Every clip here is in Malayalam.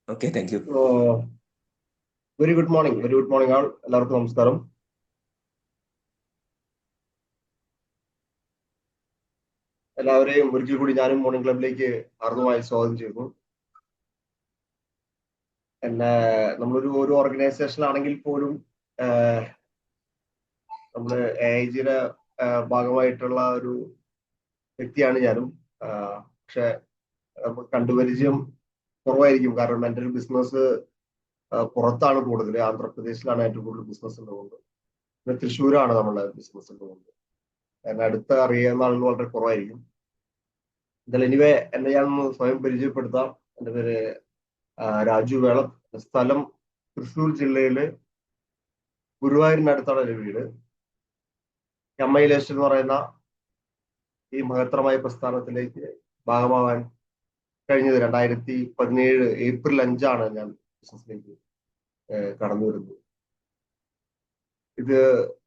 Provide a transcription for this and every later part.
Okay, thank you. Very good morning ആൾ. എല്ലാവർക്കും നമസ്കാരം. എല്ലാവരെയും ഒരിക്കൽ കൂടി ഞാനും മോർണിംഗ് ക്ലബിലേക്ക് ഹാർദവമായി സ്വാഗതം ചെയ്യുന്നു. നമ്മളൊരു ഓർഗനൈസേഷനാണെങ്കിൽ പോലും നമ്മൾ AIGയുടെ ഭാഗമായിട്ടുള്ള ഒരു വ്യക്തിയാണ് ഞാനും. പക്ഷെ നമുക്ക് കണ്ടുപരിചയം കുറവായിരിക്കും. കാരണം എൻ്റെ ഒരു ബിസിനസ് പുറത്താണ് കൂടുതൽ. ആന്ധ്രാപ്രദേശിലാണ് ഏറ്റവും കൂടുതൽ ബിസിനസ് ഉള്ളതുകൊണ്ട്. പിന്നെ തൃശ്ശൂരാണ് നമ്മളുടെ ബിസിനസ് ഉള്ളതുകൊണ്ട് എന്നെ അടുത്ത് അറിയുന്ന ആളുകൾ വളരെ കുറവായിരിക്കും. എന്തായാലും എനിവേ എന്നെ ഞാനൊന്ന് സ്വയം പരിചയപ്പെടുത്താം. എൻ്റെ പേര് രാജു വേളം. സ്ഥലം തൃശ്ശൂർ ജില്ലയിലെ ഗുരുവായൂരിനടുത്താണ് എൻ്റെ വീട്. എംഐലേഴ്സ് എന്ന് പറയുന്ന ഈ മഹത്തരമായ പ്രസ്ഥാനത്തിലേക്ക് ഭാഗമാവാൻ കഴിഞ്ഞത് 2017 ഏപ്രിൽ 5 ഞാൻ ബിസിനസ്സിലേക്ക് കടന്നു വരുന്നത്. ഇത്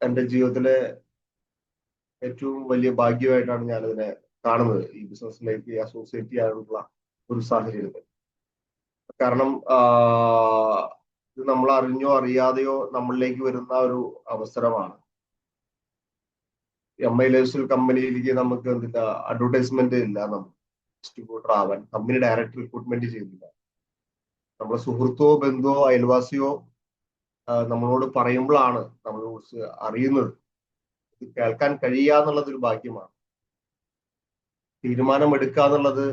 എൻ്റെ ജീവിതത്തിലെ ഏറ്റവും വലിയ ഭാഗ്യമായിട്ടാണ് ഞാനിതിനെ കാണുന്നത്, ഈ ബിസിനസ്സിലേക്ക് അസോസിയേറ്റ് ചെയ്യാനുള്ള ഒരു സാഹചര്യത്തിൽ. കാരണം ഇത് നമ്മൾ അറിഞ്ഞോ അറിയാതെയോ നമ്മളിലേക്ക് വരുന്ന ഒരു അവസരമാണ്. MIലേഴ്സ് കമ്പനിയിലേക്ക് നമുക്ക് എന്തില്ല അഡ്വർടൈസ്മെന്റ് ഇല്ല, നമുക്ക് ഡിസ്ട്രിബ്യൂട്ടർ ആവാൻ കമ്പനി ഡയറക്റ്റ് റിക്രൂട്ട്മെന്റ് ചെയ്യുന്നില്ല. നമ്മളെ സുഹൃത്തോ ബന്ധുവോ അയൽവാസിയോ നമ്മളോട് പറയുമ്പോഴാണ് നമ്മളെ കുറിച്ച് അറിയുന്നത്. ഇത് കേൾക്കാൻ കഴിയുക എന്നുള്ളത് ഒരു ഭാഗ്യമാണ്. തീരുമാനമെടുക്കുക എന്നുള്ളത്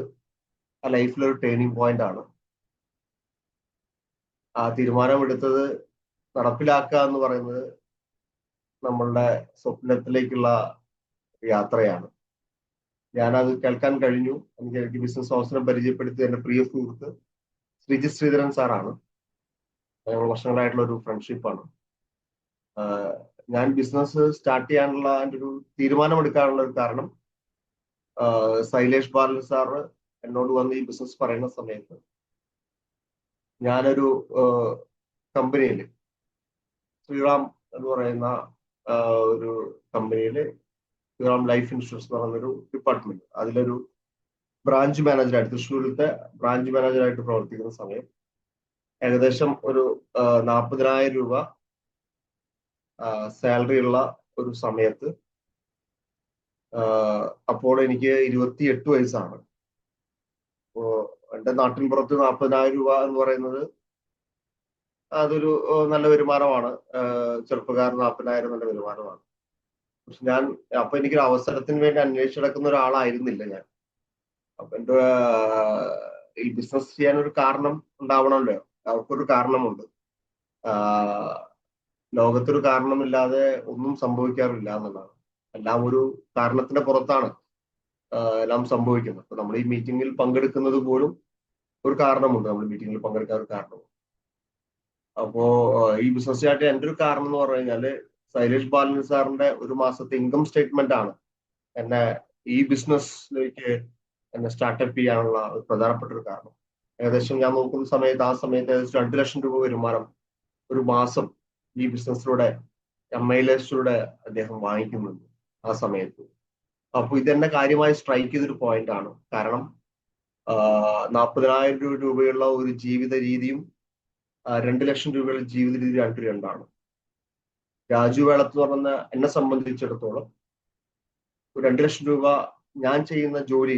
ആ ലൈഫിലൊരു ടേണിംഗ് പോയിന്റ് ആണ്. ആ തീരുമാനമെടുത്തത് നടപ്പിലാക്കുക എന്ന് പറയുന്നത് നമ്മളുടെ സ്വപ്നത്തിലേക്കുള്ള യാത്രയാണ്. ഞാനത് കേൾക്കാൻ കഴിഞ്ഞു. എനിക്ക് ബിസിനസ് അവസരം പരിചയപ്പെടുത്തിയ എൻ്റെ പ്രിയ സുഹൃത്ത് ശ്രീജിത് ശ്രീധരൻ സാറാണ്. ഞങ്ങൾ വർഷങ്ങളായിട്ടുള്ള ഒരു ഫ്രണ്ട്ഷിപ്പാണ്. ഞാൻ ബിസിനസ് സ്റ്റാർട്ട് ചെയ്യാനുള്ള എൻ്റെ ഒരു തീരുമാനമെടുക്കാനുള്ള ഒരു കാരണം ശൈലേഷ് ബാലൻ സാറ് എന്നോട് വന്ന് ഈ ബിസിനസ് പറയുന്ന സമയത്ത് ഞാനൊരു കമ്പനിയിൽ ശ്രീറാം എന്ന് പറയുന്ന ഒരു കമ്പനിയിൽ ശ്രീറാം ലൈഫ് ഇൻഷുറൻസ് എന്ന് പറയുന്നൊരു ഡിപ്പാർട്ട്മെന്റ്, അതിലൊരു ബ്രാഞ്ച് മാനേജറായിട്ട്, തൃശ്ശൂരിലത്തെ ബ്രാഞ്ച് മാനേജറായിട്ട് പ്രവർത്തിക്കുന്ന സമയം ഏകദേശം ഒരു 40,000 രൂപ സാലറി ഉള്ള ഒരു സമയത്ത്, അപ്പോൾ എനിക്ക് 28 വയസ്സാണ്. അപ്പോ എൻ്റെ നാട്ടിൻ പുറത്ത് 40,000 രൂപ എന്ന് പറയുന്നത് അതൊരു നല്ല വരുമാനമാണ്. ചെറുപ്പക്കാരൻ 40,000 നല്ല വരുമാനമാണ്. പക്ഷെ അപ്പൊ എനിക്കൊരു അവസരത്തിന് വേണ്ടി അന്വേഷിച്ചെടുക്കുന്ന ഒരാളായിരുന്നില്ല ഞാൻ. അപ്പൊ എൻ്റെ ഈ ബിസിനസ് ചെയ്യാൻ ഒരു കാരണം ഉണ്ടാവണമല്ലോ. അവർക്കൊരു കാരണമുണ്ട്. ലോകത്തൊരു കാരണമില്ലാതെ ഒന്നും സംഭവിക്കാറില്ല എന്നുള്ളതാണ്. എല്ലാം ഒരു കാരണത്തിന്റെ പുറത്താണ് എല്ലാം സംഭവിക്കുന്നത്. അപ്പൊ നമ്മൾ ഈ മീറ്റിംഗിൽ പങ്കെടുക്കുന്നത് പോലും ഒരു കാരണമുണ്ട്. നമ്മൾ മീറ്റിംഗിൽ പങ്കെടുക്കാൻ ഒരു കാരണമുണ്ട്. അപ്പോ ഈ ബിസിനസ്സായിട്ട് എൻ്റെ ഒരു കാരണം എന്ന് പറഞ്ഞു കഴിഞ്ഞാല് ശൈലേഷ് ബാലൻ സാറിന്റെ ഒരു മാസത്തെ ഇൻകം സ്റ്റേറ്റ്മെന്റ് ആണ് എന്നെ ഈ ബിസിനസ്സിലേക്ക് എന്നെ സ്റ്റാർട്ടപ്പ് ചെയ്യാനുള്ള ഒരു പ്രധാനപ്പെട്ട ഒരു കാരണം. ഏകദേശം ഞാൻ നോക്കുന്ന സമയത്ത് ആ സമയത്ത് ഏകദേശം 2 ലക്ഷം രൂപ വരുമാനം ഒരു മാസം ഈ ബിസിനസ്സിലൂടെ MIലേഴ്സിലൂടെ അദ്ദേഹം വാങ്ങിക്കുന്നുണ്ട് ആ സമയത്ത്. അപ്പൊ ഇതെന്നെ കാര്യമായി സ്ട്രൈക്ക് ചെയ്തൊരു പോയിന്റ് ആണ്. കാരണം 40,000 രൂപയുള്ള ഒരു ജീവിത രീതിയും 2 ലക്ഷം രൂപയുള്ള ജീവിത രീതി രണ്ടാണ്. രാജു വേളത്ത് പറഞ്ഞ എന്നെ സംബന്ധിച്ചിടത്തോളം ഒരു 2 ലക്ഷം രൂപ ഞാൻ ചെയ്യുന്ന ജോലി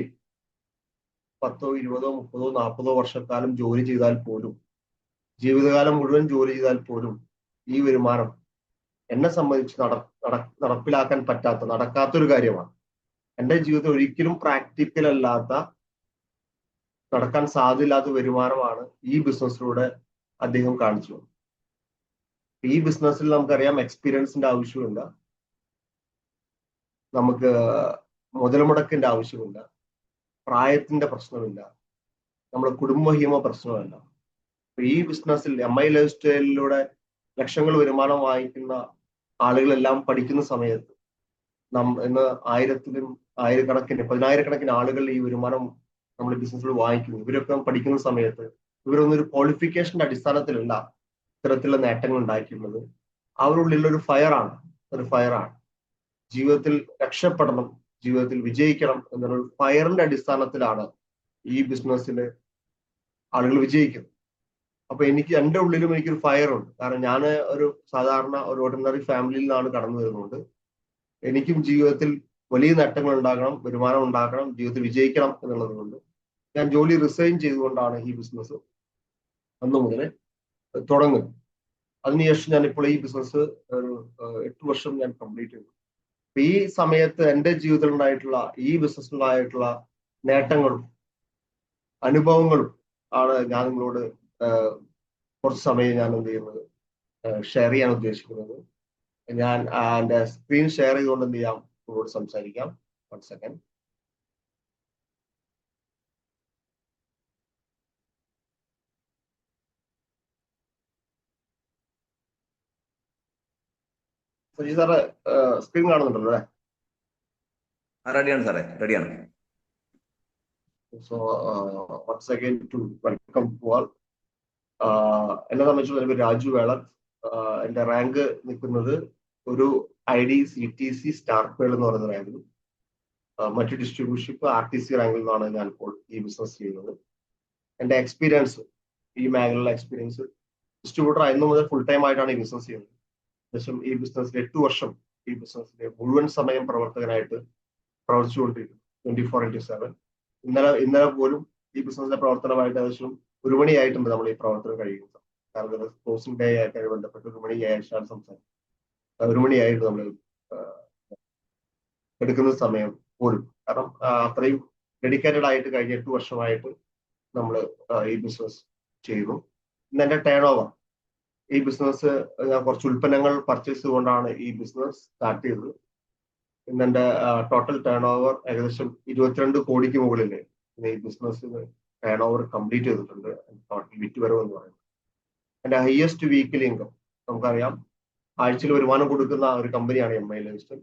10, 20, 30, 40 വർഷക്കാലം ജോലി ചെയ്താൽ പോലും, ജീവിതകാലം മുഴുവൻ ജോലി ചെയ്താൽ പോലും ഈ വരുമാനം എന്നെ സംബന്ധിച്ച് നടപ്പിലാക്കാൻ നടക്കാത്തൊരു കാര്യമാണ്. എൻ്റെ ജീവിതത്തിൽ ഒരിക്കലും പ്രാക്ടിക്കൽ അല്ലാത്ത, നടക്കാൻ സാധ്യമില്ലാത്ത വരുമാനമാണ് ഈ ബിസിനസ്സിലൂടെ അദ്ദേഹം കാണിച്ചു. ഈ ബിസിനസ്സിൽ നമുക്കറിയാം എക്സ്പീരിയൻസിന്റെ ആവശ്യമില്ല, നമുക്ക് മുതൽ മുടക്കിന്റെ ആവശ്യമില്ല, പ്രായത്തിന്റെ പ്രശ്നമില്ല, നമ്മുടെ കുടുംബഹീമ പ്രശ്നമല്ല. ഈ ബിസിനസ്സിൽ MI ലൈഫ് സ്റ്റൈലിലൂടെ ലക്ഷങ്ങൾ വരുമാനം വാങ്ങിക്കുന്ന ആളുകളെല്ലാം പഠിക്കുന്ന സമയത്ത് ഇന്ന് പതിനായിരക്കണക്കിന് ആളുകൾ ഈ വരുമാനം നമ്മുടെ ബിസിനസ്സിൽ വാങ്ങിക്കുന്നു. ഇവരൊക്കെ പഠിക്കുന്ന സമയത്ത് ഇവരൊന്നും ഒരു ക്വാളിഫിക്കേഷന്റെ അടിസ്ഥാനത്തിലല്ല ഇത്തരത്തിലുള്ള നേട്ടങ്ങൾ ഉണ്ടാക്കിയിട്ടുള്ളത്. അവരുള്ളിൽ ഒരു ഫയറാണ്. ജീവിതത്തിൽ രക്ഷപ്പെടണം, ജീവിതത്തിൽ വിജയിക്കണം എന്നുള്ള ഫയറിന്റെ അടിസ്ഥാനത്തിലാണ് ഈ ബിസിനസ്സിൽ ആളുകൾ വിജയിക്കുന്നത്. അപ്പൊ എൻ്റെ ഉള്ളിലും എനിക്കൊരു ഫയർ ഉണ്ട്. കാരണം ഞാൻ ഒരു സാധാരണ ഒരു ഓർഡിനറി ഫാമിലിയിൽ നിന്നാണ് കടന്നു വരുന്നത്. എനിക്കും ജീവിതത്തിൽ വലിയ നേട്ടങ്ങൾ ഉണ്ടാക്കണം, വരുമാനം ഉണ്ടാക്കണം, ജീവിതത്തിൽ വിജയിക്കണം എന്നുള്ളത് കൊണ്ട് ഞാൻ ജോലി റിസൈൻ ചെയ്തുകൊണ്ടാണ് ഈ ബിസിനസ് അന്ന് മുതൽ തുടങ്ങുന്നത്. അതിനുശേഷം ഞാൻ ഇപ്പോൾ ഈ ബിസിനസ് ഒരു 8 വർഷം ഞാൻ കംപ്ലീറ്റ് ചെയ്തു. ഈ സമയത്ത് എൻ്റെ ജീവിതത്തിൽ ഉണ്ടായിട്ടുള്ള ഈ ബിസിനസ്സിലുണ്ടായിട്ടുള്ള നേട്ടങ്ങളും അനുഭവങ്ങളും ആണ് ഞാൻ നിങ്ങളോട് കുറച്ച് സമയം ഞാൻ എന്ത് ചെയ്യുന്നത് ഷെയർ ചെയ്യാൻ ഉദ്ദേശിക്കുന്നത്. ഞാൻ എൻ്റെ സ്ക്രീൻ ഷെയർ ചെയ്തുകൊണ്ട് എന്ത് ചെയ്യാം, നിങ്ങളോട് സംസാരിക്കാം. 1 സെക്കൻഡ്. സജി സാറ് സ്ക്രീൻ കാണുന്നുണ്ടല്ലോ അല്ലേ? റെഡിയാണ് സാറേ, റെഡിയാണ്. So once again to welcome to all. എന്നെ സംബന്ധിച്ചുള്ള ഒരു രാജു വേളൻ. എൻ്റെ റാങ്ക് നിൽക്കുന്നത് ഒരു IDCTC സ്റ്റാർപ്പേൾ എന്ന് പറയുന്ന റാങ്കിൽ. മറ്റു ഡിസ്ട്രിബ്യൂഷിപ്പ് RTC റാങ്കിൽ നിന്നാണ് ഞാൻ ഇപ്പോൾ ഈ ബിസിനസ് ചെയ്യുന്നത്. എൻ്റെ എക്സ്പീരിയൻസ്, ഈ മേഖലയിലുള്ള എക്സ്പീരിയൻസ്, ഡിസ്ട്രിബ്യൂട്ടർ ആയിരുന്നു മുതൽ ഫുൾ ടൈം ആയിട്ടാണ് ഈ ബിസിനസ് ചെയ്യുന്നത്. ഏകദേശം ഈ ബിസിനസ്സിൽ 8 വർഷം ഈ ബിസിനസ്സിലെ മുഴുവൻ സമയം പ്രവർത്തകനായിട്ട് പ്രവർത്തിച്ചുകൊണ്ടിരിക്കുന്നു, 24/7. ഇന്നലെ പോലും ഈ ബിസിനസ്സിലെ പ്രവർത്തനമായിട്ട് ഏകദേശം 1 മണിയായിട്ടുണ്ട് നമ്മൾ ഈ പ്രവർത്തനം കഴിയുന്നത്. കാരണം ക്ലോസിംഗ് ഡേ ആയിട്ട് ബന്ധപ്പെട്ട് 1 മണിയായിട്ടാണ് സംസാരിക്കുന്നത്. 1 മണിയായിട്ട് നമ്മൾ എടുക്കുന്ന സമയം പോലും. കാരണം അത്രയും ഡെഡിക്കേറ്റഡ് ആയിട്ട് കഴിഞ്ഞ 8 വർഷമായിട്ട് നമ്മൾ ഈ ബിസിനസ് ചെയ്യുന്നു. ഇന്ന് എൻ്റെ ടേൺ ഓവർ, ഈ ബിസിനസ് ഞാൻ കുറച്ച് ഉൽപ്പന്നങ്ങൾ പർച്ചേസ് ചെയ്തുകൊണ്ടാണ് ഈ ബിസിനസ് സ്റ്റാർട്ട് ചെയ്തത്. ഇന്ന് എൻ്റെ ടോട്ടൽ ടേൺ ഓവർ ഏകദേശം 22 കോടിക്ക് മുകളിൽ ഈ ബിസിനസ്സിന് ടേൺ ഓവർ കംപ്ലീറ്റ് ചെയ്തിട്ടുണ്ട്. ടോട്ടൽ വിറ്റുവരവ് എന്ന് പറയുന്നത് എൻ്റെ ഹയസ്റ്റ് വീക്കിലി ഇൻകം. നമുക്കറിയാം, ആഴ്ചയിൽ വരുമാനം കൊടുക്കുന്ന ഒരു കമ്പനിയാണ് MI ലൈഫ്സ്റ്റൈൽ.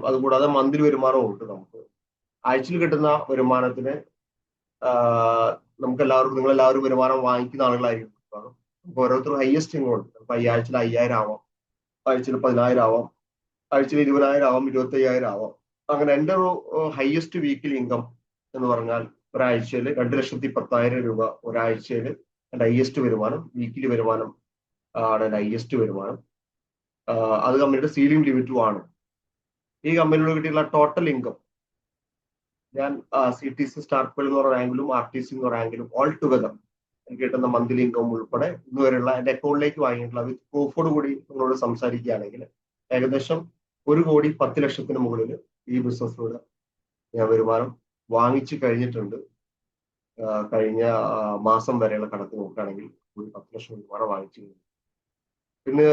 അതുകൂടാതെ മന്ത്ലി വരുമാനവും ഉണ്ട്. നമുക്ക് ആഴ്ചയിൽ കിട്ടുന്ന വരുമാനത്തിന് നമുക്കെല്ലാവർക്കും, നിങ്ങളെല്ലാവരും വരുമാനം വാങ്ങിക്കുന്ന ആളുകളായിരിക്കും. നമുക്ക് ഓരോരുത്തരും ഹയസ്റ്റ് ഇൻകം ഉണ്ട്. നമുക്ക് ആഴ്ചയിൽ 5,000 ആവാം, ആഴ്ചയിൽ 10,000 ആവാം, ആഴ്ചയിൽ 20,000 ആവാം, 25,000 ആവാം. അങ്ങനെ എൻ്റെ ഒരു ഹയസ്റ്റ് വീക്കിലി ഇൻകം എന്ന് പറഞ്ഞാൽ ഒരാഴ്ചയിൽ 2,10,000 രൂപ ഒരാഴ്ചയിൽ എൻ്റെ ഹയസ്റ്റ് വരുമാനം, വീക്കിലി വരുമാനം ആണ് എൻ്റെ ഹയസ്റ്റ് വരുമാനം. അത് കമ്പനിയുടെ സീലിംഗ് ലിമിറ്റും ആണ്. ഈ കമ്പനിയോട് കിട്ടിയുള്ള ടോട്ടൽ ഇൻകം ഞാൻ CTC സ്റ്റാർപ്പേൾ എന്ന് പറയുന്ന റാങ്കിലും RTC എന്ന് പറയുന്ന റാങ്കിലും ഓൾ ടുഗദർ എനിക്ക് കിട്ടുന്ന മന്ത്ലി ഇൻകം ഉൾപ്പെടെ ഇന്ന് വരെയുള്ള എൻ്റെ അക്കൗണ്ടിലേക്ക് വാങ്ങിയിട്ടുള്ള വിത്ത് പ്രൂഫോട് കൂടി നിങ്ങളോട് സംസാരിക്കുകയാണെങ്കിൽ ഏകദേശം 1,10,00,000 മുകളിൽ ഈ ബിസിനസ്സിലൂടെ ഞാൻ വരുമാനം വാങ്ങിച്ചു കഴിഞ്ഞിട്ടുണ്ട്. കഴിഞ്ഞ മാസം വരെയുള്ള കണക്ക് നോക്കുകയാണെങ്കിൽ 10,00,000 വരുമാനം വാങ്ങിച്ചു കഴിഞ്ഞു. പിന്നെ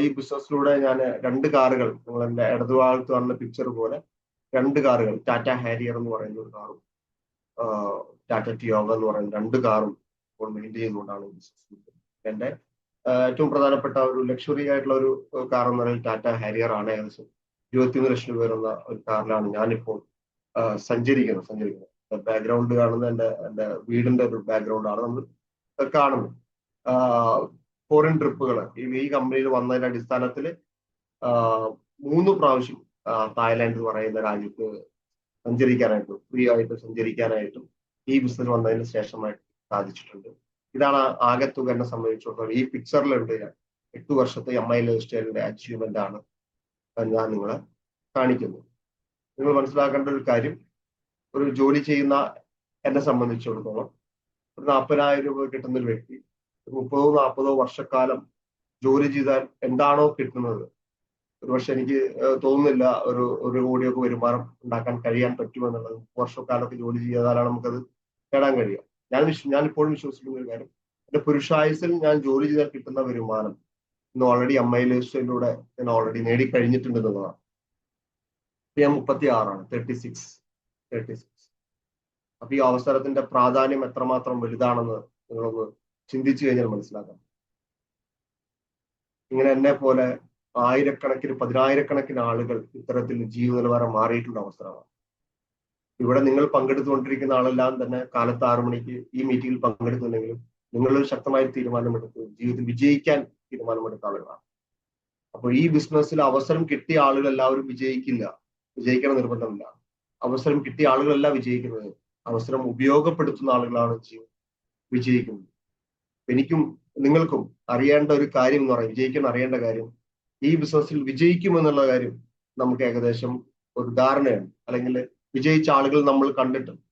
ഈ ബിസിനസ്സിലൂടെ ഞാൻ 2 കാറുകൾ, നിങ്ങൾ എൻ്റെ ഇടതുഭാഗത്ത് കാണുന്ന പിക്ചർ പോലെ 2 കാറുകൾ, ടാറ്റ ഹാരിയർ എന്ന് പറയുന്ന ഒരു കാറും ടാറ്റ ടിയോഗ എന്ന് പറയുന്ന 2 കാറും ഇപ്പോൾ മെയിൻറ്റെയിൻ ചെയ്തുകൊണ്ടാണ് ബിസിനസ്. എൻ്റെ ഏറ്റവും പ്രധാനപ്പെട്ട ഒരു ലക്ഷറി ആയിട്ടുള്ള ഒരു കാർ എന്ന് പറയുന്നത് ടാറ്റ ഹാരിയർ ആണ്. ഏകദേശം 21 ലക്ഷം രൂപ വരുന്ന ഒരു കാറിലാണ് ഞാനിപ്പോൾ സഞ്ചരിക്കുന്നത്. ബാക്ക്ഗ്രൗണ്ട് കാണുന്ന എൻ്റെ വീടിന്റെ ഒരു ബാക്ക്ഗ്രൗണ്ട് ആണ് നമ്മൾ കാണുന്നത്. ഫോറിൻ ട്രിപ്പുകൾ ഈ കമ്പനിയിൽ വന്നതിന്റെ അടിസ്ഥാനത്തിൽ 3 പ്രാവശ്യം തായ്ലാൻഡ് എന്ന് പറയുന്ന രാജ്യത്ത് സഞ്ചരിക്കാനായിട്ടും ഫ്രീ ആയിട്ട് സഞ്ചരിക്കാനായിട്ടും ഈ ബിസിനസ് വന്നതിന് ശേഷമായിട്ട് സാധിച്ചിട്ടുണ്ട്. ഇതാണ് ആകെത്തുക എന്നെ സംബന്ധിച്ചിടത്തോളം. ഈ പിക്ചറിലുണ്ട് ഞാൻ 8 വർഷത്തെ MI ലൈഫ്സ്റ്റൈലിന്റെ അച്ചീവ്മെന്റ് ആണ് ഞാൻ നിങ്ങളെ കാണിക്കുന്നത്. നിങ്ങൾ മനസ്സിലാക്കേണ്ട ഒരു കാര്യം, ഒരു ജോലി ചെയ്യുന്ന എന്നെ സംബന്ധിച്ചിടത്തോളം ഒരു 40,000 രൂപ കിട്ടുന്ന ഒരു വ്യക്തി 30-40 വർഷക്കാലം ജോലി ചെയ്താൽ എന്താണോ കിട്ടുന്നത്, ഒരുപക്ഷെ എനിക്ക് തോന്നുന്നില്ല ഒരു കോടിയൊക്കെ വരുമാനം ഉണ്ടാക്കാൻ കഴിയാൻ പറ്റുമെന്നുള്ളത്. 30 വർഷക്കാലമൊക്കെ ജോലി ചെയ്താലാണ് നമുക്കത് നേടാൻ കഴിയുക. ഞാൻ ഇപ്പോഴും വിശ്വസിക്കുന്ന ഒരു കാര്യം, എന്റെ പുരുഷായുസിൽ ഞാൻ ജോലി ചെയ്താൽ കിട്ടുന്ന വരുമാനം ഇന്ന് ഓൾറെഡി MI ലൈഫ്സ്റ്റൈലിലൂടെ ഞാൻ ഓൾറെഡി നേടിക്കഴിഞ്ഞിട്ടുണ്ട് എന്നുള്ളതാണ്. ഞാൻ 36 36. അപ്പൊ ഈ അവസരത്തിന്റെ പ്രാധാന്യം എത്രമാത്രം വലുതാണെന്ന് നിങ്ങളൊന്ന് ചിന്തിച്ചു കഴിഞ്ഞാൽ മനസ്സിലാക്കാം. ഇങ്ങനെ എന്നെ പോലെ ആയിരക്കണക്കിന് 10,000-കണക്കിന് ആളുകൾ ഇത്തരത്തിൽ ജീവിത നിലവാരം മാറിയിട്ടുള്ള അവസരമാണ്. ഇവിടെ നിങ്ങൾ പങ്കെടുത്തുകൊണ്ടിരിക്കുന്ന ആളെല്ലാം തന്നെ കാലത്ത് 6 മണിക്ക് ഈ മീറ്റിംഗിൽ പങ്കെടുത്തുണ്ടെങ്കിലും നിങ്ങളൊരു ശക്തമായ തീരുമാനമെടുത്ത് ജീവിതത്തിൽ വിജയിക്കാൻ തീരുമാനമെടുത്ത ആളുകളാണ്. അപ്പോൾ ഈ ബിസിനസ്സിൽ അവസരം കിട്ടിയ ആളുകൾ എല്ലാവരും വിജയിക്കണം നിർബന്ധമില്ല. അവസരം കിട്ടിയ ആളുകളല്ല വിജയിക്കുന്നത്, അവസരം ഉപയോഗപ്പെടുത്തുന്ന ആളുകളാണ് വിജയിക്കുന്നത്. എനിക്കും നിങ്ങൾക്കും അറിയേണ്ട ഒരു കാര്യം എന്ന് പറയുന്നത്, വിജയിക്കണം അറിയേണ്ട കാര്യം, ഈ ബിസിനസ്സിൽ വിജയിക്കുമെന്നുള്ള കാര്യം നമുക്ക് ഏകദേശം ഒരു ധാരണയാണ്. അല്ലെങ്കിൽ വിജയിച്ച ആളുകൾ നമ്മൾ കണ്ടിട്ടുണ്ട്.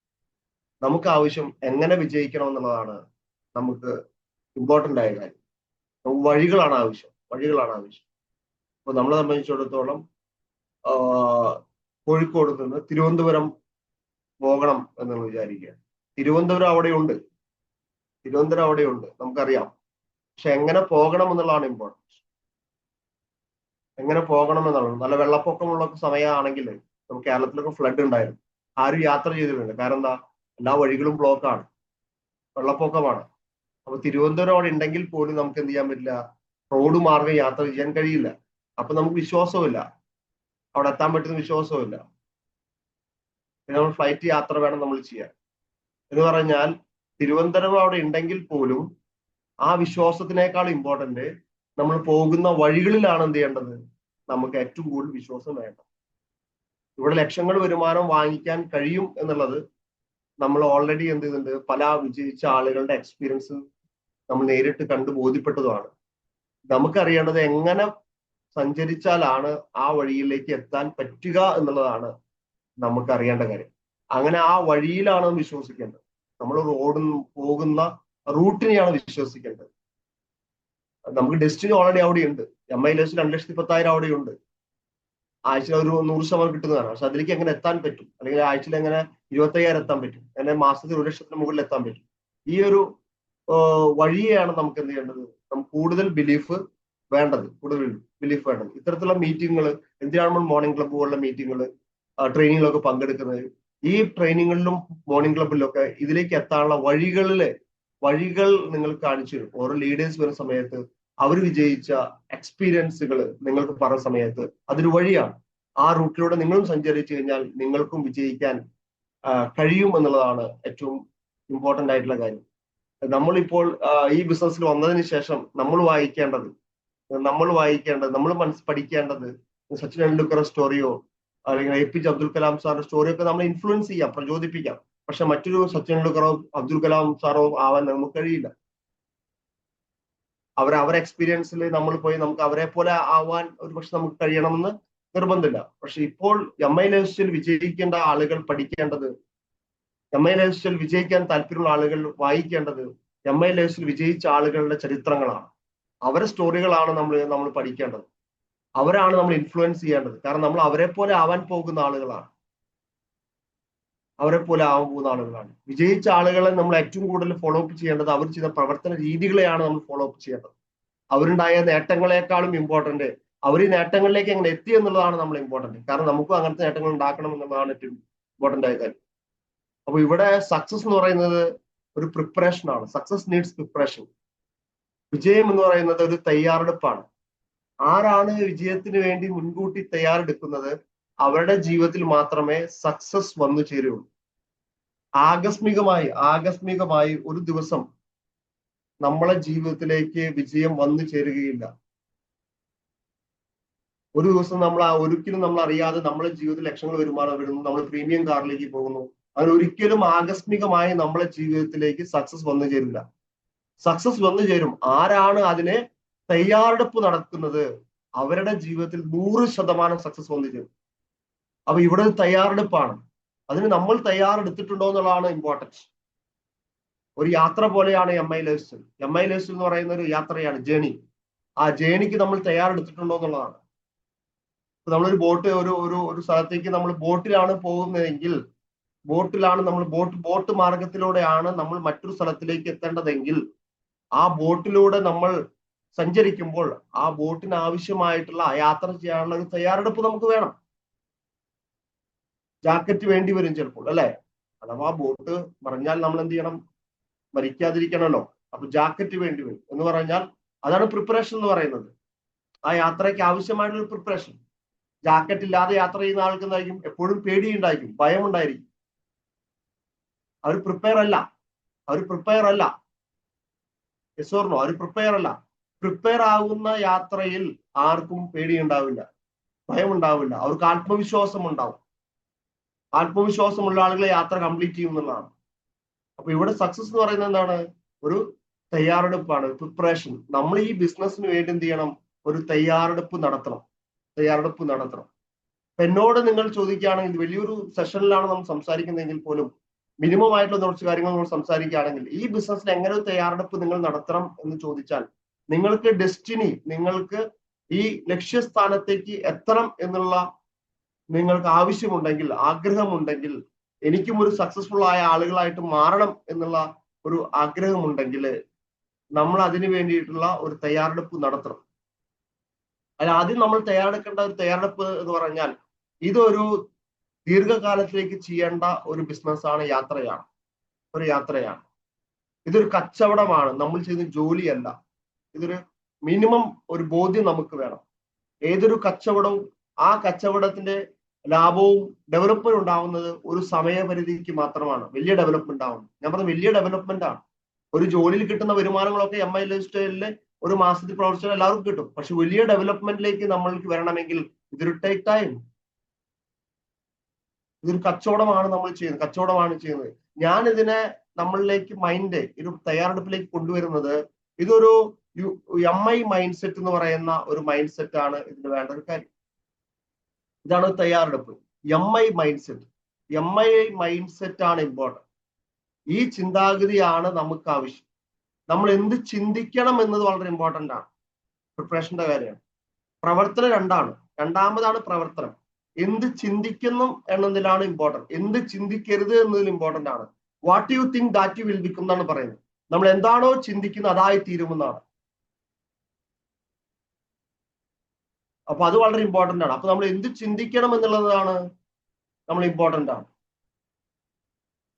നമുക്ക് ആവശ്യം എങ്ങനെ വിജയിക്കണം എന്നുള്ളതാണ് നമുക്ക് ഇമ്പോർട്ടൻ്റ് ആയ കാര്യം. വഴികളാണ് ആവശ്യം. അപ്പൊ നമ്മളെ സംബന്ധിച്ചിടത്തോളം കോഴിക്കോട് നിന്ന് തിരുവനന്തപുരം പോകണം എന്ന് വിചാരിക്കുക. തിരുവനന്തപുരം അവിടെയുണ്ട്, നമുക്കറിയാം. പക്ഷെ എങ്ങനെ പോകണം എന്നുള്ളതാണ് ഇമ്പോർട്ടൻറ്റ്. എങ്ങനെ പോകണം എന്നുള്ളത്. നല്ല വെള്ളപ്പൊക്കമുള്ള സമയമാണെങ്കിൽ നമുക്ക് കേരളത്തിലൊക്കെ ഫ്ലഡ് ഉണ്ടായിരുന്നു. ആരും യാത്ര ചെയ്തിട്ടുണ്ട്. കാരണം എന്താ? എല്ലാ വഴികളും ബ്ലോക്കാണ്, വെള്ളപ്പൊക്കമാണ്. അപ്പൊ തിരുവനന്തപുരം അവിടെ ഉണ്ടെങ്കിൽ പോലും നമുക്ക് എന്ത് ചെയ്യാൻ പറ്റില്ല, റോഡ് മാർഗം യാത്ര ചെയ്യാൻ കഴിയില്ല. അപ്പൊ നമുക്ക് വിശ്വാസവുമില്ല, അവിടെ എത്താൻ പറ്റുന്ന വിശ്വാസവുമില്ല. പിന്നെ നമ്മൾ ഫ്ലൈറ്റ് യാത്ര വേണം നമ്മൾ ചെയ്യാൻ. എന്ന് പറഞ്ഞാൽ തിരുവനന്തപുരം അവിടെ ഉണ്ടെങ്കിൽ പോലും ആ വിശ്വാസത്തിനേക്കാൾ ഇമ്പോർട്ടന്റ് നമ്മൾ പോകുന്ന വഴികളിലാണ് എന്ത് ചെയ്യേണ്ടത്, നമുക്ക് ഏറ്റവും കൂടുതൽ വിശ്വാസം വേണ്ട. ഇവിടെ ലക്ഷങ്ങൾ വരുമാനം വാങ്ങിക്കാൻ കഴിയും എന്നുള്ളത് നമ്മൾ ഓൾറെഡി എന്ത് ചെയ്തിട്ടുണ്ട്, പല വിജയിച്ച ആളുകളുടെ എക്സ്പീരിയൻസ് നമ്മൾ നേരിട്ട് കണ്ട് ബോധ്യപ്പെട്ടതുമാണ്. നമുക്കറിയേണ്ടത് എങ്ങനെ സഞ്ചരിച്ചാലാണ് ആ വഴിയിലേക്ക് എത്താൻ പറ്റുക എന്നുള്ളതാണ് നമുക്ക് അറിയേണ്ട കാര്യം. അങ്ങനെ ആ വഴിയിലാണ് വിശ്വസിക്കേണ്ടത്. നമ്മൾ പോകുന്ന റൂട്ടിനെയാണ് വിശ്വസിക്കേണ്ടത്. നമുക്ക് ഡെസ്റ്റിനി ഓൾറെഡി അവിടെ ഉണ്ട്. MILS 2,10,000 അവിടെ ഉണ്ട്. ആഴ്ചയിൽ ഒരു 100% കിട്ടുന്നതാണ്. പക്ഷെ അതിലേക്ക് എങ്ങനെ എത്താൻ പറ്റും, അല്ലെങ്കിൽ ആഴ്ചയിൽ എങ്ങനെ 25,000 എത്താൻ പറ്റും, അങ്ങനെ മാസത്തിൽ 1,00,000 മുകളിൽ എത്താൻ പറ്റും. ഈ ഒരു വഴിയെയാണ് നമുക്ക് എന്ത് ചെയ്യേണ്ടത്, നമുക്ക് കൂടുതൽ ബിലീഫ് വേണ്ടത്. ഇത്തരത്തിലുള്ള മീറ്റിങ്ങുകൾ, എന്തിനാണ് നമ്മൾ മോർണിംഗ് ക്ലബ്ബ് പോലുള്ള മീറ്റിങ്ങുകൾ, ട്രെയിനിങ്ങിലൊക്കെ പങ്കെടുക്കുന്നത്? ഈ ട്രെയിനിങ്ങുകളിലും മോർണിംഗ് ക്ലബ്ബിലൊക്കെ ഇതിലേക്ക് എത്താനുള്ള വഴികൾ നിങ്ങൾ കാണിച്ചു തരും. ഓരോ ലീഡേഴ്സ് വരുന്ന സമയത്ത് അവർ വിജയിച്ച എക്സ്പീരിയൻസുകൾ നിങ്ങൾക്ക് പറഞ്ഞ സമയത്ത് അതൊരു വഴിയാണ്. ആ റൂട്ടിലൂടെ നിങ്ങളും സഞ്ചരിച്ചു കഴിഞ്ഞാൽ നിങ്ങൾക്കും വിജയിക്കാൻ കഴിയും എന്നുള്ളതാണ് ഏറ്റവും ഇമ്പോർട്ടൻ്റ് ആയിട്ടുള്ള കാര്യം. നമ്മളിപ്പോൾ ഈ ബിസിനസ്സിൽ വന്നതിന് ശേഷം നമ്മൾ വായിക്കേണ്ടത്, നമ്മൾ പഠിക്കേണ്ടത് സച്ചിൻ ടെണ്ടുൽക്കർ സ്റ്റോറിയോ അല്ലെങ്കിൽ APJ അബ്ദുൽ കലാം സാറിന്റെ സ്റ്റോറിയോ ഒക്കെ നമ്മൾ ഇൻഫ്ലുവൻസ് ചെയ്യാം, പ്രചോദിപ്പിക്കാം. പക്ഷെ മറ്റൊരു സച്ചിൻ ടെണ്ടുൽക്കറോ അബ്ദുൽ കലാം സാറോ ആവാൻ നമുക്ക് കഴിയില്ല. അവരെ എക്സ്പീരിയൻസിൽ നമ്മൾ പോയി നമുക്ക് അവരെ പോലെ ആവാൻ ഒരു പക്ഷെ നമുക്ക് കഴിയണമെന്ന് നിർബന്ധമില്ല. പക്ഷെ ഇപ്പോൾ MILS വിജയിക്കേണ്ട ആളുകൾ പഠിക്കേണ്ടത്, MILS വിജയിക്കാൻ താല്പര്യമുള്ള ആളുകൾ വായിക്കേണ്ടത് MILS വിജയിച്ച ആളുകളുടെ ചരിത്രങ്ങളാണ്. അവരെ സ്റ്റോറികളാണ് നമ്മൾ പഠിക്കേണ്ടത്. അവരാണ് നമ്മൾ ഇൻഫ്ലുവൻസ് ചെയ്യേണ്ടത്. കാരണം നമ്മൾ അവരെ പോലെ ആവാൻ പോകുന്ന ആളുകളാണ്. വിജയിച്ച ആളുകളെ നമ്മൾ ഏറ്റവും കൂടുതൽ ഫോളോ അപ്പ് ചെയ്യേണ്ടത് അവർ ചെയ്ത പ്രവർത്തന രീതികളെയാണ് നമ്മൾ ഫോളോ അപ്പ് ചെയ്യേണ്ടത്. അവരുണ്ടായ നേട്ടങ്ങളെക്കാളും ഇമ്പോർട്ടന്റ് അവർ ഈ നേട്ടങ്ങളിലേക്ക് എങ്ങനെ എത്തി എന്നുള്ളതാണ് നമ്മൾ ഇമ്പോർട്ടന്റ്. കാരണം നമുക്കും അങ്ങനത്തെ നേട്ടങ്ങൾ ഉണ്ടാക്കണം എന്നുള്ളതാണ് ഏറ്റവും ഇമ്പോർട്ടന്റ് ആയ കാര്യം. അപ്പൊ ഇവിടെ സക്സസ് എന്ന് പറയുന്നത് ഒരു പ്രിപ്പറേഷൻ ആണ്. Success needs preparation. വിജയം എന്ന് പറയുന്നത് ഒരു തയ്യാറെടുപ്പാണ്. ആരാണ് വിജയത്തിന് വേണ്ടി മുൻകൂട്ടി തയ്യാറെടുക്കുന്നത് അവരുടെ ജീവിതത്തിൽ മാത്രമേ സക്സസ് വന്നു ചേരുള്ളൂ. ആകസ്മികമായി ഒരു ദിവസം നമ്മളെ ജീവിതത്തിലേക്ക് വിജയം വന്നു ചേരുകയില്ല. ഒരു ദിവസം ഒരിക്കലും നമ്മൾ അറിയാതെ നമ്മളെ ജീവിതത്തിൽ ലക്ഷങ്ങൾ വരുമാനം വരുന്നു, നമ്മൾ പ്രീമിയം കാറിലേക്ക് പോകുന്നു. അങ്ങനെ ഒരിക്കലും ആകസ്മികമായി നമ്മളെ ജീവിതത്തിലേക്ക് സക്സസ് വന്നു ചേരില്ല. സക്സസ് വന്നു ചേരും ആരാണ് അതിനെ തയ്യാറെടുപ്പ് നടത്തുന്നത്, അവരുടെ ജീവിതത്തിൽ 100% സക്സസ് വന്നു ചേരും. അപ്പൊ ഇവിടെ തയ്യാറെടുപ്പാണ്. അതിന് നമ്മൾ തയ്യാറെടുത്തിട്ടുണ്ടോ എന്നുള്ളതാണ് ഇമ്പോർട്ടൻസ്. ഒരു യാത്ര പോലെയാണ് MILS എന്ന് പറയുന്ന ഒരു യാത്രയാണ്, ജേണി. ആ ജേണിക്ക് നമ്മൾ തയ്യാറെടുത്തിട്ടുണ്ടോ എന്നുള്ളതാണ്. നമ്മളൊരു ഒരു സ്ഥലത്തേക്ക് നമ്മൾ ബോട്ടിലാണ് പോകുന്നതെങ്കിൽ, ബോട്ട് മാർഗത്തിലൂടെയാണ് നമ്മൾ മറ്റൊരു സ്ഥലത്തിലേക്ക് എത്തേണ്ടതെങ്കിൽ, ആ ബോട്ടിലൂടെ നമ്മൾ സഞ്ചരിക്കുമ്പോൾ ആ ബോട്ടിന് ആവശ്യമായിട്ടുള്ള യാത്ര ചെയ്യാനുള്ള ഒരു തയ്യാറെടുപ്പ് നമുക്ക് വേണം. ജാക്കറ്റ് വേണ്ടി വരും ചിലപ്പോൾ, അല്ലെ? അഥവാ ബോട്ട് മറിഞ്ഞാൽ നമ്മൾ എന്ത് ചെയ്യണം, മരിക്കാതിരിക്കണമല്ലോ. അപ്പൊ ജാക്കറ്റ് വേണ്ടി വരും എന്ന് പറഞ്ഞാൽ അതാണ് പ്രിപ്പറേഷൻ എന്ന് പറയുന്നത്. ആ യാത്രയ്ക്ക് ആവശ്യമായിട്ടുള്ള ഒരു പ്രിപ്പറേഷൻ. ജാക്കറ്റ് ഇല്ലാതെ യാത്ര ചെയ്യുന്ന ആൾക്ക് എന്തായിരിക്കും, എപ്പോഴും പേടിയുണ്ടായിരിക്കും, ഭയം ഉണ്ടായിരിക്കും. അവർ പ്രിപ്പയർ അല്ല. Yes or no? അവർ പ്രിപ്പയർ അല്ല. പ്രിപ്പയർ ആകുന്ന യാത്രയിൽ ആർക്കും പേടിയുണ്ടാവില്ല, ഭയം ഉണ്ടാവില്ല, അവർക്ക് ആത്മവിശ്വാസം ഉണ്ടാവും. ആത്മവിശ്വാസമുള്ള ആളുകളെ യാത്ര കംപ്ലീറ്റ് ചെയ്യും എന്നുള്ളതാണ്. അപ്പൊ ഇവിടെ സക്സസ് എന്ന് പറയുന്നത് എന്താണ്? ഒരു തയ്യാറെടുപ്പാണ്, പ്രിപ്പറേഷൻ. നമ്മൾ ഈ ബിസിനസ്സിന് വേണ്ടി എന്ത് ചെയ്യണം? ഒരു തയ്യാറെടുപ്പ് നടത്തണം. എന്നോട് നിങ്ങൾ ചോദിക്കുകയാണെങ്കിൽ, വലിയൊരു സെഷനിലാണ് നമ്മൾ സംസാരിക്കുന്നതെങ്കിൽ പോലും മിനിമം ആയിട്ടുള്ള കുറച്ച് കാര്യങ്ങൾ നമ്മൾ സംസാരിക്കുകയാണെങ്കിൽ, ഈ ബിസിനസ്സിൽ എങ്ങനെ ഒരു തയ്യാറെടുപ്പ് നിങ്ങൾ നടത്തണം എന്ന് ചോദിച്ചാൽ, നിങ്ങൾക്ക് ഡെസ്റ്റിനി, നിങ്ങൾക്ക് ഈ ലക്ഷ്യസ്ഥാനത്തേക്ക് എത്തണം എന്നുള്ള നിങ്ങൾക്ക് ആവശ്യമുണ്ടെങ്കിൽ, ആഗ്രഹമുണ്ടെങ്കിൽ, എനിക്കും ഒരു സക്സസ്ഫുൾ ആയ ആളുകളായിട്ട് മാറണം എന്നുള്ള ഒരു ആഗ്രഹമുണ്ടെങ്കിൽ, നമ്മൾ അതിനു വേണ്ടിയിട്ടുള്ള ഒരു തയ്യാറെടുപ്പ് നടത്തണം. അല്ല, ആദ്യം നമ്മൾ തയ്യാറെടുക്കേണ്ട ഒരു തയ്യാറെടുപ്പ് എന്ന് പറഞ്ഞാൽ, ഇതൊരു ദീർഘകാലത്തിലേക്ക് ചെയ്യേണ്ട ഒരു ബിസിനസ്സാണ്, യാത്രയാണ്. ഇതൊരു കച്ചവടമാണ്, നമ്മൾ ചെയ്യുന്ന ജോലിയല്ല. ഇതൊരു മിനിമം ഒരു ബോധ്യം നമുക്ക് വേണം. ഏതൊരു കച്ചവടവും ആ കച്ചവടത്തിന്റെ ലാഭവും ഡെവലപ്മെന്റ് ഉണ്ടാവുന്നത് ഒരു സമയപരിധിക്ക് മാത്രമാണ്. വലിയ ഡെവലപ്മെന്റ് ആവുന്നത്, ഞാൻ പറഞ്ഞ വലിയ ഡെവലപ്മെന്റ് ആണ്. ഒരു ജോലിയിൽ കിട്ടുന്ന വരുമാനങ്ങളൊക്കെ MI ലൈഫ് സ്റ്റൈലില് ഒരു മാസത്തിൽ പ്രവർത്തിച്ചാൽ എല്ലാവർക്കും കിട്ടും. പക്ഷെ വലിയ ഡെവലപ്മെന്റിലേക്ക് നമ്മൾക്ക് വരണമെങ്കിൽ ഇതൊരു ടേക്ക് ടൈം. ഇതൊരു കച്ചവടമാണ് നമ്മൾ ചെയ്യുന്നത്. ഞാൻ ഇതിനെ നമ്മളിലേക്ക് ഒരു തയ്യാറെടുപ്പിലേക്ക് കൊണ്ടുവരുന്നത്, ഇതൊരു MI മൈൻഡ് സെറ്റ് എന്ന് പറയുന്ന ഒരു മൈൻഡ് സെറ്റ് ആണ് ഇതിന് വേണ്ട ഒരു കാര്യം. ഇതാണ് തയ്യാറെടുപ്പ്. MI മൈൻഡ് സെറ്റ് ആണ് ഇമ്പോർട്ടൻറ്റ്. ഈ ചിന്താഗതിയാണ് നമുക്ക് ആവശ്യം. നമ്മൾ എന്ത് ചിന്തിക്കണം എന്നത് വളരെ ഇമ്പോർട്ടൻ്റ് ആണ്. പ്രിപ്പറേഷന്റെ കാര്യമാണ്. പ്രവർത്തനം രണ്ടാമതാണ് പ്രവർത്തനം. എന്ത് ചിന്തിക്കുന്നു എന്നതിലാണ് ഇമ്പോർട്ടൻറ്റ്. എന്ത് ചിന്തിക്കരുത് എന്നതിൽ ഇമ്പോർട്ടൻ്റ് ആണ്. What you think that you will become എന്നാണ് പറയുന്നത്. നമ്മൾ എന്താണോ ചിന്തിക്കുന്നത് അതായി തീരുമെന്നാണ്. അപ്പൊ അത് വളരെ ഇമ്പോർട്ടൻ്റ് ആണ്. അപ്പൊ നമ്മൾ എന്ത് ചിന്തിക്കണം എന്നുള്ളതാണ് നമ്മൾ ഇമ്പോർട്ടൻ്റ് ആണ്.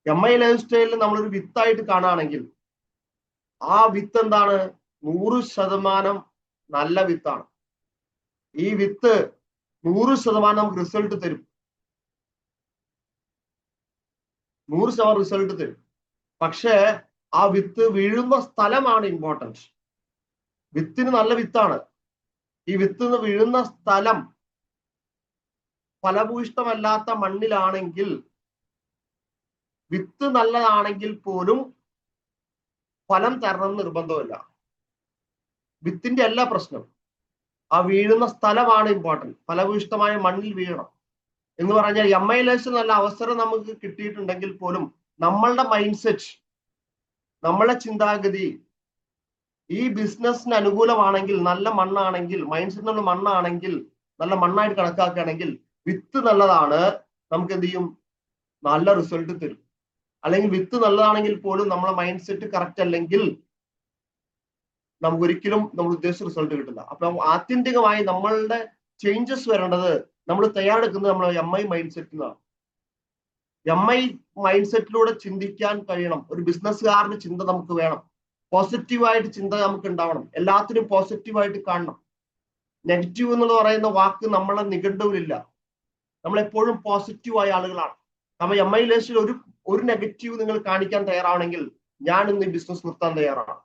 MI ലൈഫ് സ്റ്റൈലിൽ നമ്മളൊരു വിത്തായിട്ട് കാണുകയാണെങ്കിൽ, ആ വിത്ത് എന്താണ്? 100% നല്ല വിത്താണ്. ഈ വിത്ത് 100% നമുക്ക് റിസൾട്ട് തരും. 100% റിസൾട്ട് തരും. പക്ഷേ ആ വിത്ത് വീഴുന്ന സ്ഥലമാണ് ഇമ്പോർട്ടൻറ്റ്. വിത്തിന് നല്ല വിത്താണ്. ഈ വിത്ത് വീഴുന്ന സ്ഥലം ഫലഭൂയിഷ്ടമല്ലാത്ത മണ്ണിലാണെങ്കിൽ, വിത്ത് നല്ലതാണെങ്കിൽ പോലും ഫലം തരണം നിർബന്ധമില്ല. വിത്തിന്റെ എല്ലാ പ്രശ്നം ആ വീഴുന്ന സ്ഥലമാണ് ഇമ്പോർട്ടൻറ്റ്. ഫലഭൂയിഷ്ടമായ മണ്ണിൽ വീഴണം എന്ന് പറഞ്ഞാൽ, MI ലൈഫ് നല്ല അവസരം നമുക്ക് കിട്ടിയിട്ടുണ്ടെങ്കിൽ പോലും നമ്മളുടെ മൈൻഡ് സെറ്റ്, നമ്മളെ ചിന്താഗതി ഈ ബിസിനസ്സിന് അനുകൂലമാണെങ്കിൽ, നല്ല മണ്ണാണെങ്കിൽ, മൈൻഡ് സെറ്റിനുള്ള മണ്ണാണെങ്കിൽ, നല്ല മണ്ണായിട്ട് കണക്കാക്കുകയാണെങ്കിൽ, വിത്ത് നല്ലതാണ്, നമുക്ക് എന്ത് ചെയ്യും? നല്ല റിസൾട്ട് തരും. അല്ലെങ്കിൽ വിത്ത് നല്ലതാണെങ്കിൽ പോലും നമ്മളെ മൈൻഡ് സെറ്റ് കറക്റ്റ് അല്ലെങ്കിൽ നമുക്ക് ഒരിക്കലും നമ്മൾ ഉദ്ദേശിച്ച റിസൾട്ട് കിട്ടില്ല. അപ്പൊ ആത്യന്തികമായി നമ്മളുടെ ചേഞ്ചസ് വരേണ്ടത്, നമ്മൾ തയ്യാറെടുക്കുന്നത് നമ്മളെ MI മൈൻഡ് സെറ്റിനാണ്. MI മൈൻഡ് സെറ്റിലൂടെ ചിന്തിക്കാൻ കഴിയണം. ഒരു ബിസിനസ്സുകാരന്റെ ചിന്ത നമുക്ക് വേണം. പോസിറ്റീവായിട്ട് ചിന്ത നമുക്ക് ഉണ്ടാവണം. എല്ലാത്തിനും പോസിറ്റീവായിട്ട് കാണണം. നെഗറ്റീവ് എന്ന് പറയുന്ന വാക്ക് നമ്മളെ നിഘണ്ടുവിലില്ല. നമ്മളെപ്പോഴും പോസിറ്റീവായ ആളുകളാണ്. നമ്മൾ MI ലൈഫിൽ ഒരു നെഗറ്റീവ് നിങ്ങൾ കാണിക്കാൻ തയ്യാറാണെങ്കിൽ, ഞാൻ ഇന്ന് ഈ ബിസിനസ് നിർത്താൻ തയ്യാറാണ്.